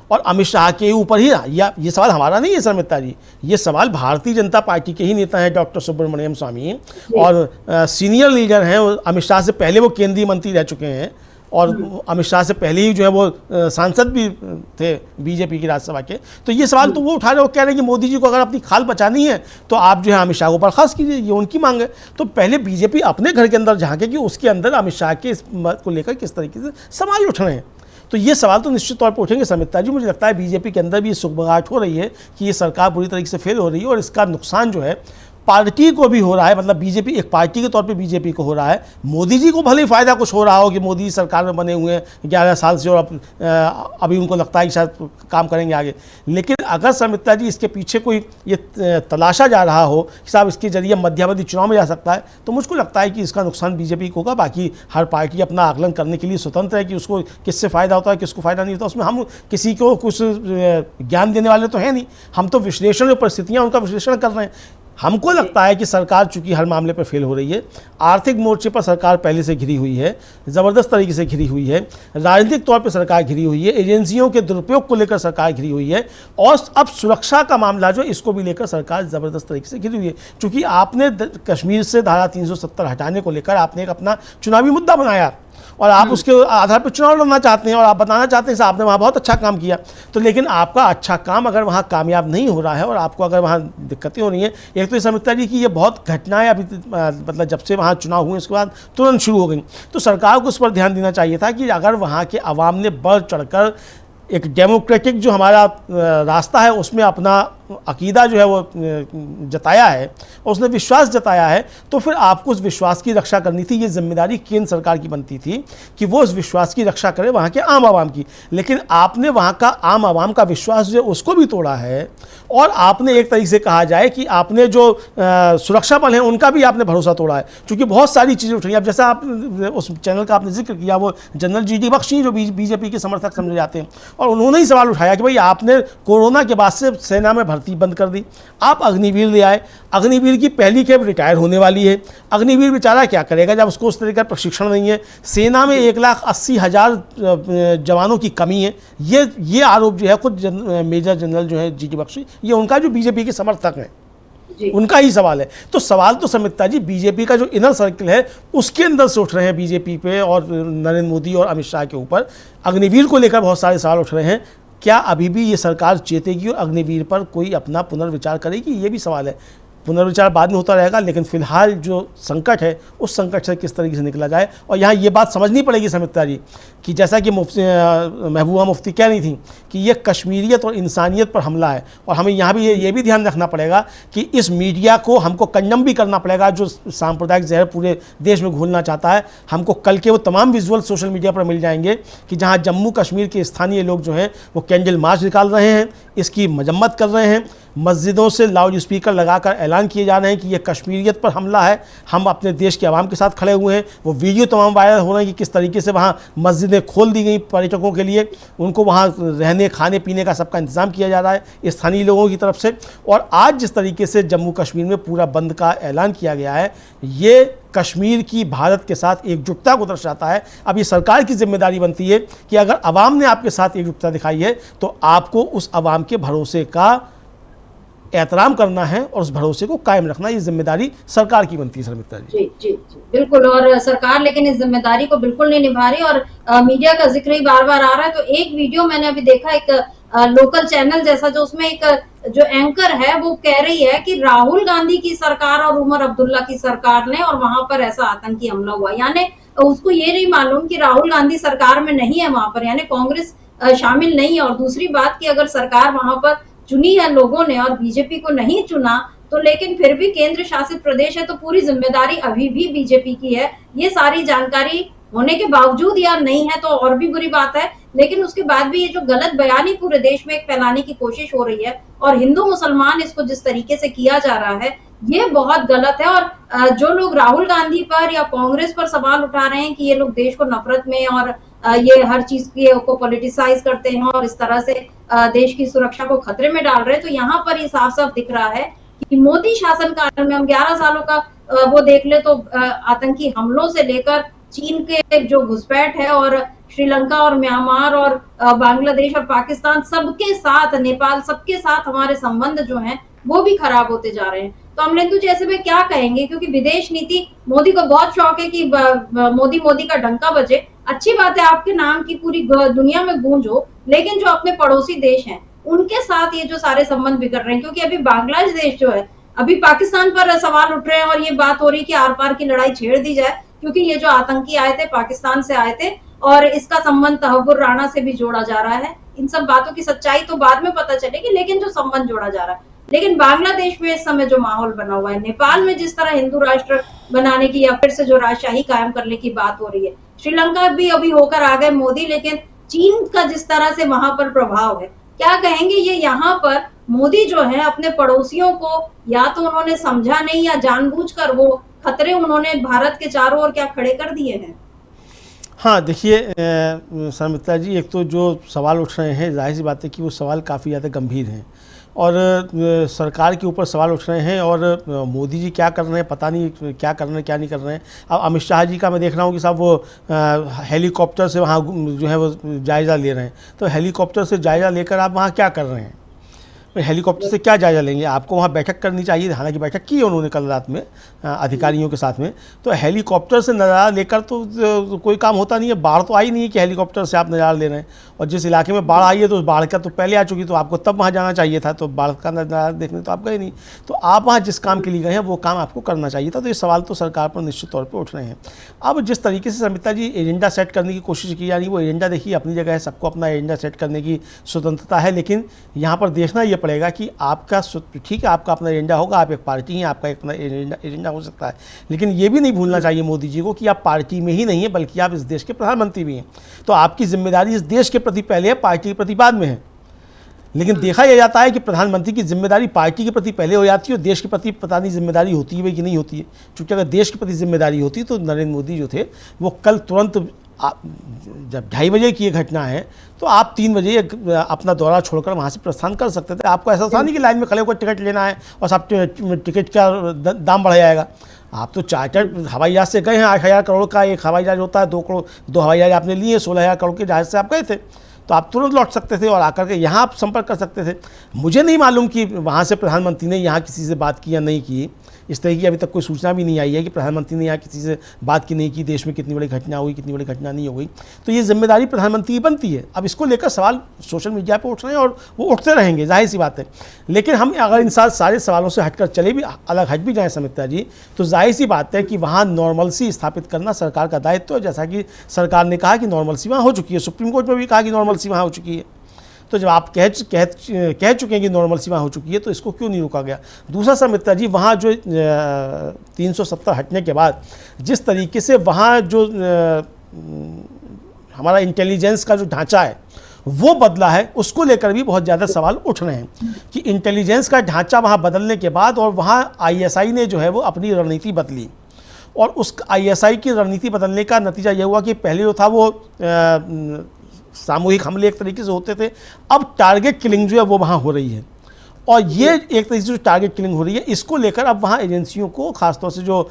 Speaker 5: और अमित शाह के ऊपर ही ये सवाल हमारा नहीं है सर मित्रा जी, ये सवाल भारतीय जनता पार्टी के ही नेता हैं डॉक्टर सुब्रमण्यम स्वामी, और सीनियर लीडर हैं, अमित शाह से पहले वो केंद्रीय मंत्री रह चुके हैं और अमित शाह से पहले ही जो है वो सांसद भी थे बीजेपी की राज्यसभा के। तो ये सवाल तो वो उठा रहे, वो कह रहे हैं कि मोदी जी को अगर अपनी खाल बचानी है तो आप जो है अमित शाह को बर्खास्त कीजिए, ये उनकी मांग है। तो पहले बीजेपी अपने घर के अंदर झांके कि उसके अंदर अमित शाह के इस बात को लेकर किस तरीके से सवाल उठ रहे हैं। तो ये सवाल तो निश्चित तौर पर उठेंगे समिता जी। मुझे लगता है बीजेपी के अंदर भी सुगबगाहट हो रही है कि ये सरकार बुरी तरीके से फेल हो रही है और इसका नुकसान जो है पार्टी को भी हो रहा है, मतलब बीजेपी एक पार्टी के तौर पे बीजेपी को हो रहा है। मोदी जी को भले ही फ़ायदा कुछ हो रहा हो कि मोदी सरकार में बने हुए हैं 11 साल से और अभी उनको लगता है कि शायद काम करेंगे आगे, लेकिन अगर समिता जी इसके पीछे कोई ये तलाशा जा रहा हो कि साहब इसके जरिए मध्यावधि चुनाव में जा सकता है, तो मुझको लगता है कि इसका नुकसान बीजेपी को होगा। बाकी हर पार्टी अपना आकलन करने के लिए स्वतंत्र है कि उसको किससे फ़ायदा होता है किसको फ़ायदा नहीं होता, उसमें हम किसी को कुछ ज्ञान देने वाले तो हैं नहीं, हम तो विश्लेषण और परिस्थितियाँ उनका विश्लेषण कर रहे हैं। हमको लगता है कि सरकार चूंकि हर मामले पर फेल हो रही है, आर्थिक मोर्चे पर सरकार पहले से घिरी हुई है, ज़बरदस्त तरीके से घिरी हुई है, राजनीतिक तौर पर सरकार घिरी हुई है, एजेंसियों के दुरुपयोग को लेकर सरकार घिरी हुई है, और अब सुरक्षा का मामला जो इसको भी लेकर सरकार ज़बरदस्त तरीके से घिरी हुई है। चूँकि आपने कश्मीर से धारा 370 हटाने को लेकर आपने एक अपना चुनावी मुद्दा बनाया और आप उसके आधार पर चुनाव लड़ना चाहते हैं और आप बताना चाहते हैं कि आपने वहाँ बहुत अच्छा काम किया। तो लेकिन आपका अच्छा काम अगर वहाँ कामयाब नहीं हो रहा है और आपको अगर वहाँ दिक्कतें हो रही हैं, एक तो ये समझता जी कि ये बहुत घटनाएं अभी मतलब जब से वहाँ चुनाव हुए उसके बाद तुरंत शुरू हो गई, तो सरकार को उस पर ध्यान देना चाहिए था कि अगर वहाँ के अवाम ने बढ़ चढ़कर एक डेमोक्रेटिक जो हमारा रास्ता है उसमें अपना अकीदा जो है वो जताया है और उसने विश्वास जताया है, तो फिर आपको उस विश्वास की रक्षा करनी थी। ये जिम्मेदारी केंद्र सरकार की बनती थी कि वो उस विश्वास की रक्षा करे वहाँ के आम आवाम की, लेकिन आपने वहाँ का आम आवाम का विश्वास जो है उसको भी तोड़ा है। और आपने एक तरीके से कहा जाए कि आपने जो सुरक्षा बल हैं उनका भी आपने भरोसा तोड़ा है, क्योंकि बहुत सारी चीज़ें उठ रही हैं। अब जैसा आप उस चैनल का आपने जिक्र किया, वो जनरल GD बख्शी जो बीजेपी के समर्थक समझे जाते हैं, और उन्होंने ही सवाल उठाया कि भाई आपने कोरोना के बाद से सेना में भर्ती बंद कर दी, आप अग्निवीर ले आए, अग्निवीर की पहली खेप रिटायर होने वाली है, अग्निवीर बेचारा क्या करेगा जब उसको उस तरह का प्रशिक्षण नहीं है, सेना में 1,80,000 जवानों की कमी है। ये आरोप जो है खुद मेजर जनरल जो है GD बख्शी, ये उनका जो बीजेपी के समर्थक हैं उनका ही सवाल है। तो सवाल तो समिता जी बीजेपी का जो इनर सर्किल है उसके अंदर से उठ रहे हैं बीजेपी पे और नरेंद्र मोदी और अमित शाह के ऊपर। अग्निवीर को लेकर बहुत सारे सवाल उठ रहे हैं, क्या अभी भी ये सरकार चेतेगी और अग्निवीर पर कोई अपना पुनर्विचार करेगी? ये भी सवाल है। पुनर्विचार बाद में होता रहेगा, लेकिन फिलहाल जो संकट है उस संकट से किस तरीके से निकला जाए। और यहाँ ये बात समझनी पड़ेगी समिता जी कि जैसा कि महबूबा मुफ्ती कह रही थी कि ये कश्मीरियत और इंसानियत पर हमला है, और हमें यहाँ भी ये भी ध्यान रखना पड़ेगा कि इस मीडिया को हमको कंडम भी करना पड़ेगा जो सांप्रदायिक जहर पूरे देश में घोलना चाहता है। हमको कल के वो तमाम विजुअल सोशल मीडिया पर मिल जाएंगे कि जहाँ जम्मू कश्मीर के स्थानीय लोग जो हैं वो कैंडल मार्च निकाल रहे हैं, इसकी मजम्मत कर रहे हैं। मस्जिदों से लाउड स्पीकर लगाकर ऐलान किए जा रहे हैं कि यह कश्मीरियत पर हमला है, हम अपने देश के आवाम के साथ खड़े हुए हैं। वो वीडियो तमाम वायरल हो रहे हैं कि किस तरीके से वहाँ मस्जिदें खोल दी गई पर्यटकों के लिए, उनको वहाँ रहने खाने पीने का सबका इंतज़ाम किया जा रहा है स्थानीय लोगों की तरफ से। और आज जिस तरीके से जम्मू कश्मीर में पूरा बंद का ऐलान किया गया है, ये कश्मीर की भारत के साथ एकजुटता को दर्शाता है। अब ये सरकार की जिम्मेदारी बनती है कि अगर आवाम ने आपके साथ एकजुटता दिखाई है तो आपको उस आवाम के भरोसे का एहतराम करना है और उस भरोसे को कायम रखना, ये जिम्मेदारी सरकार की बनती है। शर्मिष्ठा जी
Speaker 1: जी बिल्कुल। और सरकार लेकिन इस जिम्मेदारी को बिल्कुल नहीं निभा रही और मीडिया का जिक्र ही बार बार आ रहा है। तो एक वीडियो मैंने अभी देखा, एक लोकल चैनल जैसा, जो उसमें एक जो एंकर है वो कह रही है कि राहुल गांधी की सरकार और उमर अब्दुल्ला की सरकार ने और वहां पर ऐसा आतंकी हमला हुआ, यानी उसको ये नहीं मालूम कि राहुल गांधी सरकार में नहीं है वहां पर, यानी कांग्रेस शामिल नहीं है। और दूसरी बात कि अगर सरकार वहां पर चुनी है लोगों ने और बीजेपी को नहीं चुना, तो लेकिन फिर भी केंद्र शासित प्रदेश है तो पूरी जिम्मेदारी अभी भी बीजेपी की है। ये सारी जानकारी होने के बावजूद यार नहीं है तो और भी बुरी बात है। लेकिन उसके बाद भी ये जो गलत बयानी पूरे देश में एक फैलाने की कोशिश हो रही है और हिंदू मुसलमान इसको जिस तरीके से किया जा रहा है, ये बहुत गलत है। और जो लोग राहुल गांधी पर या कांग्रेस पर सवाल उठा रहे हैं कि ये लोग देश को नफरत में और ये हर चीज को पॉलिटिसाइज करते हैं और इस तरह से देश की सुरक्षा को खतरे में डाल रहे हैं, तो यहाँ पर ये साफ साफ दिख रहा है कि मोदी शासनकाल में हम 11 सालों का वो देख ले तो आतंकी हमलों से लेकर चीन के जो घुसपैठ है और श्रीलंका और म्यांमार और बांग्लादेश और पाकिस्तान सबके साथ, नेपाल सबके साथ हमारे संबंध जो हैं वो भी खराब होते जा रहे हैं। तो अमलेंदु जी ऐसे में क्या कहेंगे, क्योंकि विदेश नीति मोदी को बहुत शौक है कि मोदी का डंका बजे। अच्छी बात है आपके नाम की पूरी दुनिया में गूंज हो, लेकिन जो अपने पड़ोसी देश हैं उनके साथ ये जो सारे संबंध बिगड़ रहे हैं, क्योंकि अभी बांग्लादेश जो है, अभी पाकिस्तान पर सवाल उठ रहे हैं और ये बात हो रही है कि आर पार की लड़ाई छेड़ दी जाए, क्योंकि ये जो आतंकी आए थे पाकिस्तान से आए थे और इसका संबंध तहव्वुर राणा से भी जोड़ा जा रहा है। इन सब बातों की सच्चाई तो बाद में पता चलेगी, लेकिन जो संबंध जोड़ा जा रहा है। लेकिन बांग्लादेश में इस समय जो माहौल बना हुआ है, नेपाल में जिस तरह हिंदू राष्ट्र बनाने की या फिर से जो राजशाही कायम करने की बात हो रही है, श्रीलंका भी अभी होकर आ गए मोदी, लेकिन चीन का जिस तरह से वहां पर प्रभाव है, क्या कहेंगे ये यहाँ पर मोदी जो है अपने पड़ोसियों को या तो उन्होंने समझा नहीं या जानबूझकर वो खतरे उन्होंने भारत के चारों ओर क्या खड़े कर दिए हैं?
Speaker 5: हाँ देखिए शर्मिष्ठा जी, एक तो जो सवाल उठ रहे हैं जाहिर सी बात है कि वो सवाल काफ़ी ज़्यादा गंभीर हैं और सरकार के ऊपर सवाल उठ रहे हैं और मोदी जी क्या कर रहे हैं पता नहीं, क्या कर रहे हैं क्या नहीं कर रहे हैं। अब अमित शाह जी का मैं देख रहा हूँ कि साहब वो हेलीकॉप्टर से वहाँ जो है वो जायज़ा ले रहे हैं। तो हेलीकॉप्टर से जायज़ा लेकर आप वहाँ क्या कर रहे हैं? हेलीकॉप्टर से क्या जायज़ा लेंगे? आपको वहाँ बैठक करनी चाहिए, हालांकि बैठक की उन्होंने कल रात में अधिकारियों के साथ में। तो हेलीकॉप्टर से नज़ारा लेकर तो कोई काम होता नहीं है। बाढ़ तो आई नहीं है कि हेलीकॉप्टर से आप नज़ारा ले रहे हैं, और जिस इलाके में बाढ़ आई है तो उस बाढ़ का तो पहले आ चुकी, तो आपको तब वहाँ जाना चाहिए था, तो बाढ़ का नज़ारा देखने तो आप गए नहीं। तो आप वहाँ जिस काम के लिए गए हैं वो काम आपको करना चाहिए था। तो ये सवाल तो सरकार पर निश्चित तौर पर उठ रहे हैं। अब जिस तरीके से शर्मिष्ठा जी एजेंडा सेट करने की कोशिश की जा रही है, वो एजेंडा देखिए अपनी जगह है, सबको अपना एजेंडा सेट करने की स्वतंत्रता है, लेकिन यहाँ पर देखना ये पड़ेगा कि आपका ठीक है, आपका अपना एजेंडा होगा, आप एक पार्टी हैं, आपका एक अपना एजेंडा हो सकता है, लेकिन ये भी नहीं भूलना चाहिए मोदी जी को कि आप पार्टी में ही नहीं है बल्कि आप इस देश के प्रधानमंत्री भी हैं। तो आपकी जिम्मेदारी इस देश के प्रति पहले है, पार्टी के प्रति बाद में है। लेकिन देखा यह जाता है कि प्रधानमंत्री की जिम्मेदारी पार्टी के प्रति पहले हो जाती है और देश के प्रति पता नहीं जिम्मेदारी होती है कि नहीं होती है। क्योंकि अगर देश के प्रति जिम्मेदारी होती तो नरेंद्र मोदी जो थे वो कल तुरंत जब 2:30 बजे की ये घटना है तो आप 3 बजे अपना दौरा छोड़कर वहाँ से प्रस्थान कर सकते थे। आपको ऐसा था नहीं कि लाइन में खड़े होकर टिकट लेना है और सब टिकट का दाम बढ़ जाएगा। आप तो चार्टर्ड हवाई जहाज से गए हैं, 8,000 करोड़ का एक हवाई जहाज होता है, 2 हवाई जहाज आपने लिए, 16,000 करोड़ के जहाज से आप गए थे, तो आप तुरंत लौट सकते थे और आकर के यहाँ आप संपर्क कर सकते थे। मुझे नहीं मालूम कि वहाँ से प्रधानमंत्री ने यहाँ किसी से बात की या नहीं की, इस तरह की अभी तक कोई सूचना भी नहीं आई है कि प्रधानमंत्री ने यहाँ किसी से बात की नहीं की, देश में कितनी बड़ी घटना हुई, कितनी बड़ी घटना नहीं हो गई। तो ये जिम्मेदारी प्रधानमंत्री की बनती है। अब इसको लेकर सवाल सोशल मीडिया पर उठ रहे हैं और वो उठते रहेंगे, जाहिर सी बात है। लेकिन हम अगर इन सारे सवालों से हटकर चले भी, अलग हट भी जाएँ शर्मिष्ठा जी, तो जाहिर सी बात है कि वहाँ नॉर्मलसी स्थापित करना सरकार का दायित्व है। जैसा कि सरकार ने कहा कि नॉर्मलसी वहाँ हो चुकी है, सुप्रीम कोर्ट में भी कहा कि नॉर्मलसी वहाँ हो चुकी है। तो जब आप कह चुके हैं कि नॉर्मलसी वहाँ हो चुकी है तो इसको क्यों नहीं रोका गया? दूसरा शर्मिष्ठा जी, वहाँ जो 370 हटने के बाद जिस तरीके से वहाँ जो हमारा इंटेलिजेंस का जो ढांचा है वो बदला है, उसको लेकर भी बहुत ज़्यादा सवाल उठ रहे हैं कि इंटेलिजेंस का ढांचा वहाँ बदलने के बाद और वहाँ आईएसआई ने जो है वो अपनी रणनीति बदली और उस आईएसआई की रणनीति बदलने का नतीजा ये हुआ कि पहले जो था वो सामूहिक हमले एक तरीके से होते थे, अब टारगेट किलिंग जो है वो वहाँ हो रही है और ये एक तरीके से जो टारगेट किलिंग हो रही है इसको लेकर अब वहाँ एजेंसियों को खासतौर से जो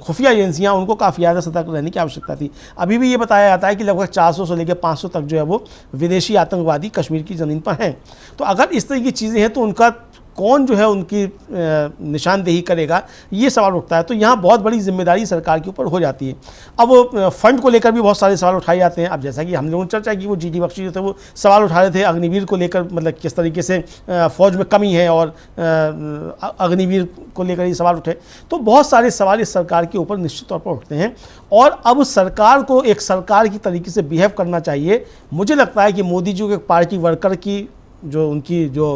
Speaker 5: खुफिया एजेंसियाँ उनको काफ़ी ज़्यादा सतर्क रहने की आवश्यकता थी। अभी भी ये बताया जाता है कि लगभग 400 से लेकर 500 तक जो है वो विदेशी आतंकवादी कश्मीर की ज़मीन पर हैं। तो अगर इस तरह की चीज़ें हैं तो उनका कौन जो है उनकी निशानदेही करेगा, ये सवाल उठता है। तो यहाँ बहुत बड़ी जिम्मेदारी सरकार के ऊपर हो जाती है। अब फंड को लेकर भी बहुत सारे सवाल उठाए जाते हैं। अब जैसा कि हम लोगों ने चर्चा की, वो जीडी बख्शी जो थे वो सवाल उठा रहे थे अग्निवीर को लेकर, मतलब किस तरीके से फौज में कमी है और अग्निवीर को लेकर ये सवाल उठे। तो बहुत सारे सवाल इस सरकार के ऊपर निश्चित तौर पर उठते हैं और अब सरकार को एक सरकार की तरीके से बिहेव करना चाहिए। मुझे लगता है कि मोदी जी को एक पार्टी वर्कर की जो उनकी जो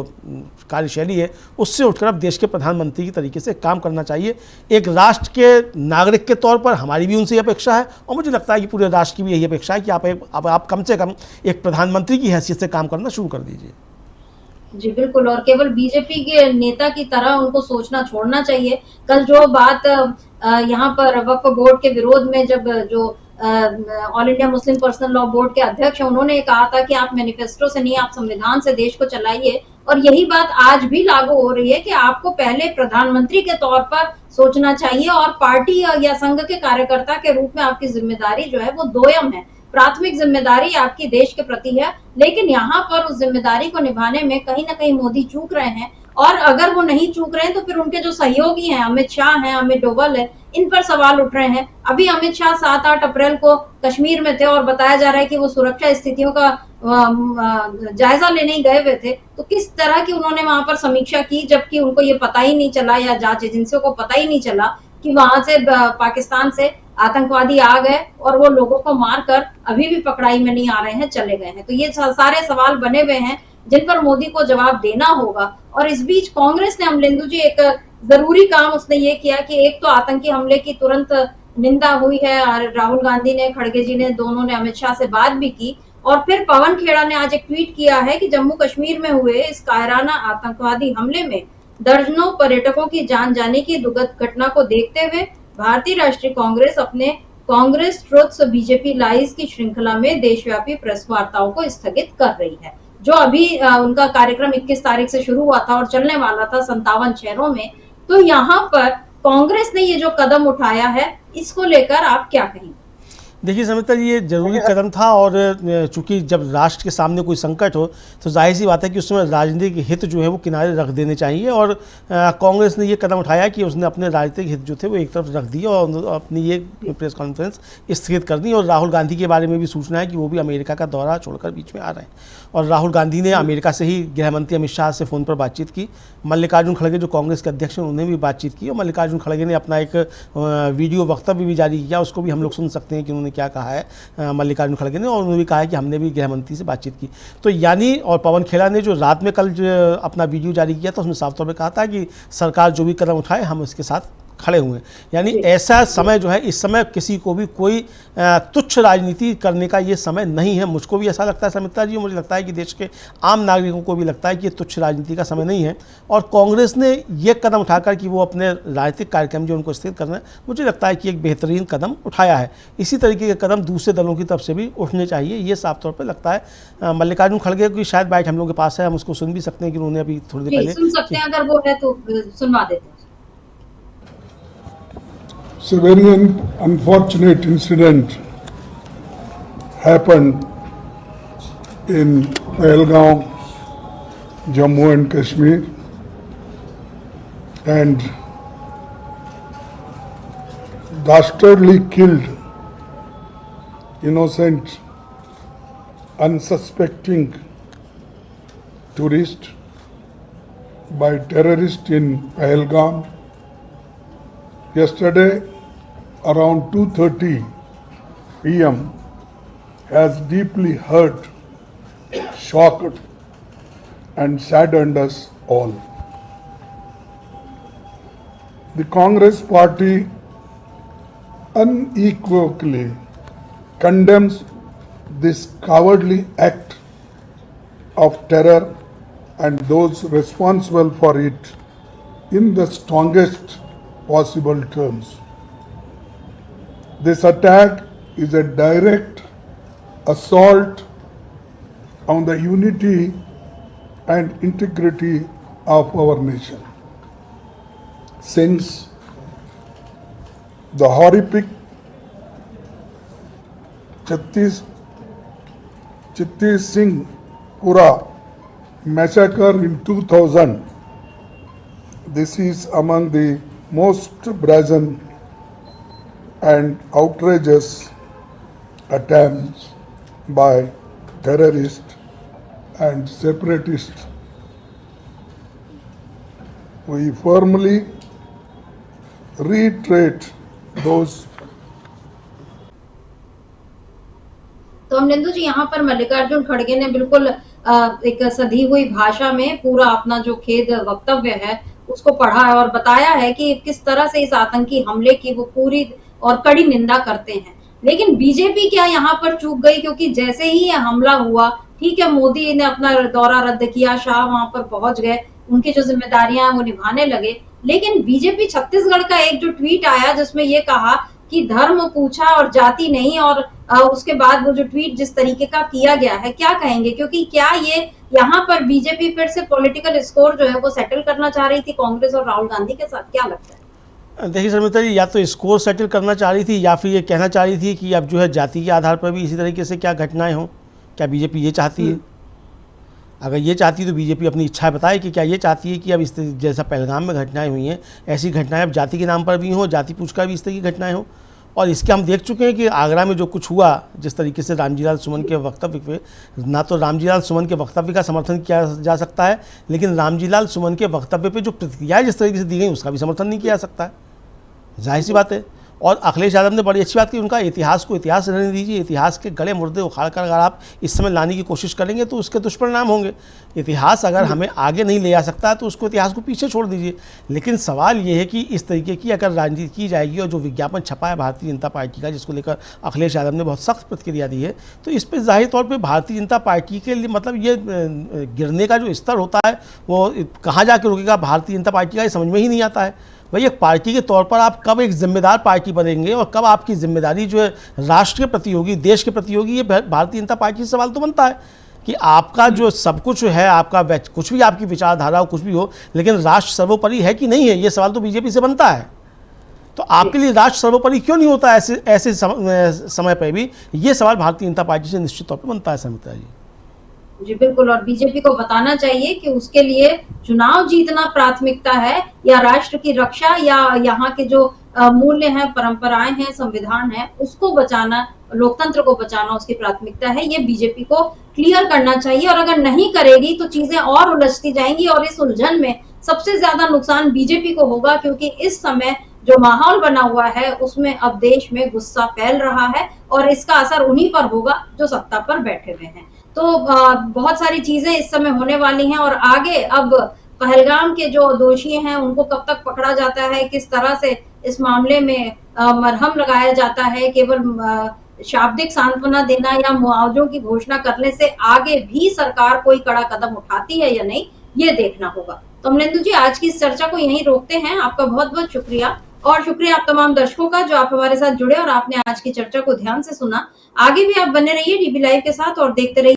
Speaker 5: कार्यशैली है उससे उठकर अब देश के प्रधानमंत्री की तरीके से काम करना चाहिए। एक राष्ट्र के नागरिक के तौर पर हमारी भी उनसे अपेक्षा है और मुझे लगता है कि पूरे राष्ट्र की भी यही अपेक्षा है कि आप कम से कम एक प्रधानमंत्री की हैसियत से काम करना शुरू कर दीजिए।
Speaker 1: जी बिल्कुल, और केवल बीजेपी के नेता की तरह उनको सोचना छोड़ना चाहिए। कल जो बात यहाँ पर वक्फ बोर्ड के विरोध में जब जो all India Muslim personal law board के अध्यक्ष हैं, उन्होंने कहा था कि आप मैनिफेस्टो से नहीं, आप संविधान से देश को चलाइए। और यही बात आज भी लागू हो रही है कि आपको पहले प्रधानमंत्री के तौर पर सोचना चाहिए और पार्टी या संघ के कार्यकर्ता के रूप में आपकी जिम्मेदारी जो है वो दोयम है। प्राथमिक जिम्मेदारी आपकी देश के प्रति है, लेकिन यहाँ पर उस जिम्मेदारी को निभाने में कहीं ना कहीं मोदी चूक रहे हैं। और अगर वो नहीं चूक रहे हैं तो फिर उनके जो सहयोगी हैं, अमित शाह हैं, अमित डोभाल है, इन पर सवाल उठ रहे हैं। अभी अमित शाह 7-8 अप्रैल को कश्मीर में थे और बताया जा रहा है कि वो सुरक्षा स्थितियों का जायजा लेने ही गए हुए थे। तो किस तरह की उन्होंने वहां पर समीक्षा की, जबकि उनको ये पता ही नहीं चला या जांच एजेंसियों को पता ही नहीं चला कि वहां से पाकिस्तान से आतंकवादी आ गए और वो लोगों को मारकर अभी भी पकड़ाई में नहीं आ रहे हैं, चले गए हैं। तो ये सारे सवाल बने हुए हैं जिन पर मोदी को जवाब देना होगा। और इस बीच कांग्रेस ने, अमलेंदु जी, एक जरूरी काम उसने ये किया कि एक तो आतंकी हमले की तुरंत निंदा हुई है और राहुल गांधी ने, खड़गे जी ने, दोनों ने अमित शाह से बात भी की। और फिर पवन खेड़ा ने आज एक ट्वीट किया है कि जम्मू कश्मीर में हुए इस कायराना आतंकवादी हमले में दर्जनों पर्यटकों की जान जाने की दुखद घटना को देखते हुए भारतीय राष्ट्रीय कांग्रेस अपने कांग्रेस ट्रुथ्स बीजेपी लाइज की श्रृंखला में देशव्यापी प्रेस वार्ताओं को स्थगित कर रही है। जो अभी उनका कार्यक्रम 21 तारीख से शुरू हुआ था और चलने वाला था 57 शहरों में। तो यहाँ पर कांग्रेस ने ये जो कदम उठाया है, इसको लेकर आप क्या कहेंगे?
Speaker 5: देखिए समिता जी, ये जरूरी कदम था और चूंकि जब राष्ट्र के सामने कोई संकट हो तो जाहिर सी बात है कि उसमें राजनीतिक हित जो है वो किनारे रख देने चाहिए। और कांग्रेस ने ये कदम उठाया कि उसने अपने राजनीतिक हित जो थे वो एक तरफ रख दिए और अपनी ये प्रेस कॉन्फ्रेंस स्थगित कर दी। और राहुल गांधी के बारे में भी सूचना है कि वो भी अमेरिका का दौरा छोड़कर बीच में आ रहे हैं। और राहुल गांधी ने अमेरिका से ही गृहमंत्री अमित शाह से फ़ोन पर बातचीत की। मल्लिकार्जुन खड़गे जो कांग्रेस के अध्यक्ष हैं उन्होंने भी बातचीत की और मल्लिकार्जुन खड़गे ने अपना एक वीडियो वक्तव्य भी जारी किया। उसको भी हम लोग सुन सकते हैं कि उन्होंने क्या कहा है मल्लिकार्जुन खड़गे ने। और उन्होंने भी कहा है कि हमने भी गृहमंत्री से बातचीत की। तो यानी, और पवन खेड़ा ने जो रात में कल जो अपना वीडियो जारी किया था उसमें साफ तौर पर कहा था कि सरकार जो भी कदम उठाए हम उसके साथ खड़े हुए हैं। यानी ऐसा समय जो है, इस समय किसी को भी कोई तुच्छ राजनीति करने का ये समय नहीं है। मुझको भी ऐसा लगता है समिता जी, मुझे लगता है कि देश के आम नागरिकों को भी लगता है कि ये तुच्छ राजनीति का समय नहीं है। और कांग्रेस ने ये कदम उठाकर कि वो अपने राजनीतिक कार्यक्रम जो उनको स्थिर करना है, मुझे लगता है कि एक बेहतरीन कदम उठाया है। इसी तरीके के कदम दूसरे दलों की तरफ से भी उठने चाहिए, ये साफ तौर पर लगता है। मल्लिकार्जुन खड़गे की शायद बाइट हम लोग के पास है, हम उसको सुन भी सकते हैं कि उन्होंने अभी थोड़ी देर पहले
Speaker 1: सुन सकते हैं, अगर वो है तो सुनवा देते हैं।
Speaker 6: So very unfortunate incident happened in Pahalgam, Jammu and Kashmir, and dastardly killed innocent, unsuspecting tourist by terrorists in Pahalgam. Yesterday, around 2:30 p.m., has deeply hurt, shocked, and saddened us all. The Congress Party unequivocally condemns this cowardly act of terror and those responsible for it in the strongest possible terms. This attack is a direct assault on the unity and integrity of our nation. Since the horrific Chittis Singh Pura massacre in 2000, this is among the most brazen and outrageous attempts by terrorists and separatists. We firmly reiterate those.
Speaker 1: तो अमलेंदु जी, यहाँ पर मल्लिकार्जुन खड़गे ने बिल्कुल एक सधी हुई भाषा में पूरा अपना जो खेद वक्तव्य है उसको पढ़ा है और बताया है कि किस तरह से इस आतंकी हमले की वो पूरी और कड़ी निंदा करते हैं। लेकिन बीजेपी क्या यहाँ पर चूक गई? क्योंकि जैसे ही ये हमला हुआ, ठीक है, मोदी ने अपना दौरा रद्द किया, शाह वहां पर पहुंच गए, उनकी जो जिम्मेदारियां वो निभाने लगे, लेकिन बीजेपी छत्तीसगढ़ का एक जो ट्वीट आया जिसमें ये कहा कि धर्म पूछा और जाति नहीं, और उसके बाद वो जो ट्वीट जिस तरीके का किया गया है, क्या कहेंगे? क्योंकि क्या ये यहाँ पर बीजेपी फिर से पॉलिटिकल स्कोर जो है वो सेटल करना चाह रही थी कांग्रेस और राहुल गांधी के साथ? क्या लगता है?
Speaker 5: देखिए शर्मिष्ठा जी, या तो स्कोर सेटल करना चाह रही थी या फिर ये कहना चाह रही थी कि अब जो है जाति के आधार पर भी इसी तरीके से क्या घटनाएं हों। क्या बीजेपी ये चाहती है? अगर ये चाहती है तो बीजेपी अपनी इच्छा बताए कि क्या ये चाहती है कि अब इस जैसा पहलगाम में घटनाएं हुई हैं ऐसी घटनाएं अब जाति के नाम पर भी हों, जाति पूछकर भी इस तरह की घटनाएं हों। और इसके हम देख चुके हैं कि आगरा में जो कुछ हुआ, जिस तरीके से रामजीलाल सुमन के वक्तव्य पे, ना तो रामजीलाल सुमन के वक्तव्य का समर्थन किया जा सकता है, लेकिन रामजीलाल सुमन के वक्तव्य पे जो प्रतिक्रियाएं जिस तरीके से दी गई उसका भी समर्थन नहीं किया जा सकता है, जाहिर सी बात है। और अखिलेश यादव ने बड़ी अच्छी बात की, उनका इतिहास को इतिहास रहने दीजिए, इतिहास के गले मुर्दे उखाड़ कर अगर आप इस समय लाने की कोशिश करेंगे तो उसके दुष्परिणाम होंगे। इतिहास अगर हमें आगे नहीं ले जा सकता तो उसको इतिहास को पीछे छोड़ दीजिए। लेकिन सवाल ये है कि इस तरीके की अगर राजनीति की जाएगी और जो विज्ञापन छपा है भारतीय जनता पार्टी का, जिसको लेकर अखिलेश यादव ने बहुत सख्त प्रतिक्रिया दी है, तो इस पर जाहिर तौर पर भारतीय जनता पार्टी के लिए मतलब ये गिरने का जो स्तर होता है वो कहाँ जाके रुकेगा भारतीय जनता पार्टी का, ये समझ में ही नहीं आता है। भाई एक पार्टी के तौर पर आप कब एक जिम्मेदार पार्टी बनेंगे और कब आपकी जिम्मेदारी जो है राष्ट्र के प्रति होगी, देश के प्रति होगी, ये भारतीय जनता पार्टी से सवाल तो बनता है कि आपका जो सब कुछ है, आपका कुछ भी आपकी विचारधारा हो, कुछ भी हो, लेकिन राष्ट्र सर्वोपरि है कि नहीं है, ये सवाल तो बीजेपी से बनता है। तो आपके लिए राष्ट्र सर्वोपरि क्यों नहीं होता ऐसे समय पर भी, ये सवाल भारतीय जनता पार्टी से निश्चित तौर पर बनता है शर्मिष्ठा जी।
Speaker 1: जी बिल्कुल, और बीजेपी को बताना चाहिए कि उसके लिए चुनाव जीतना प्राथमिकता है या राष्ट्र की रक्षा या यहाँ के जो मूल्य हैं, परंपराएं हैं, संविधान है, उसको बचाना, लोकतंत्र को बचाना उसकी प्राथमिकता है। ये बीजेपी को क्लियर करना चाहिए, और अगर नहीं करेगी तो चीजें और उलझती जाएंगी और इस उलझन में सबसे ज्यादा नुकसान बीजेपी को होगा, क्योंकि इस समय जो माहौल बना हुआ है उसमें अब देश में गुस्सा फैल रहा है और इसका असर उन्हीं पर होगा जो सत्ता पर बैठे हुए हैं। तो बहुत सारी चीजें इस समय होने वाली हैं, और आगे अब पहलगाम के जो दोषी हैं उनको कब तक पकड़ा जाता है, किस तरह से इस मामले में मरहम लगाया जाता है, केवल शाब्दिक सांत्वना देना या मुआवजों की घोषणा करने से आगे भी सरकार कोई कड़ा कदम उठाती है या नहीं, ये देखना होगा। तो अमलेंदु जी, आज की इस चर्चा को यहीं रोकते हैं। आपका बहुत बहुत शुक्रिया, और शुक्रिया आप तमाम दर्शकों का जो आप हमारे साथ जुड़े और आपने आज की चर्चा को ध्यान से सुना। आगे भी आप बने रहिए डीबी लाइव के साथ और देखते रहिए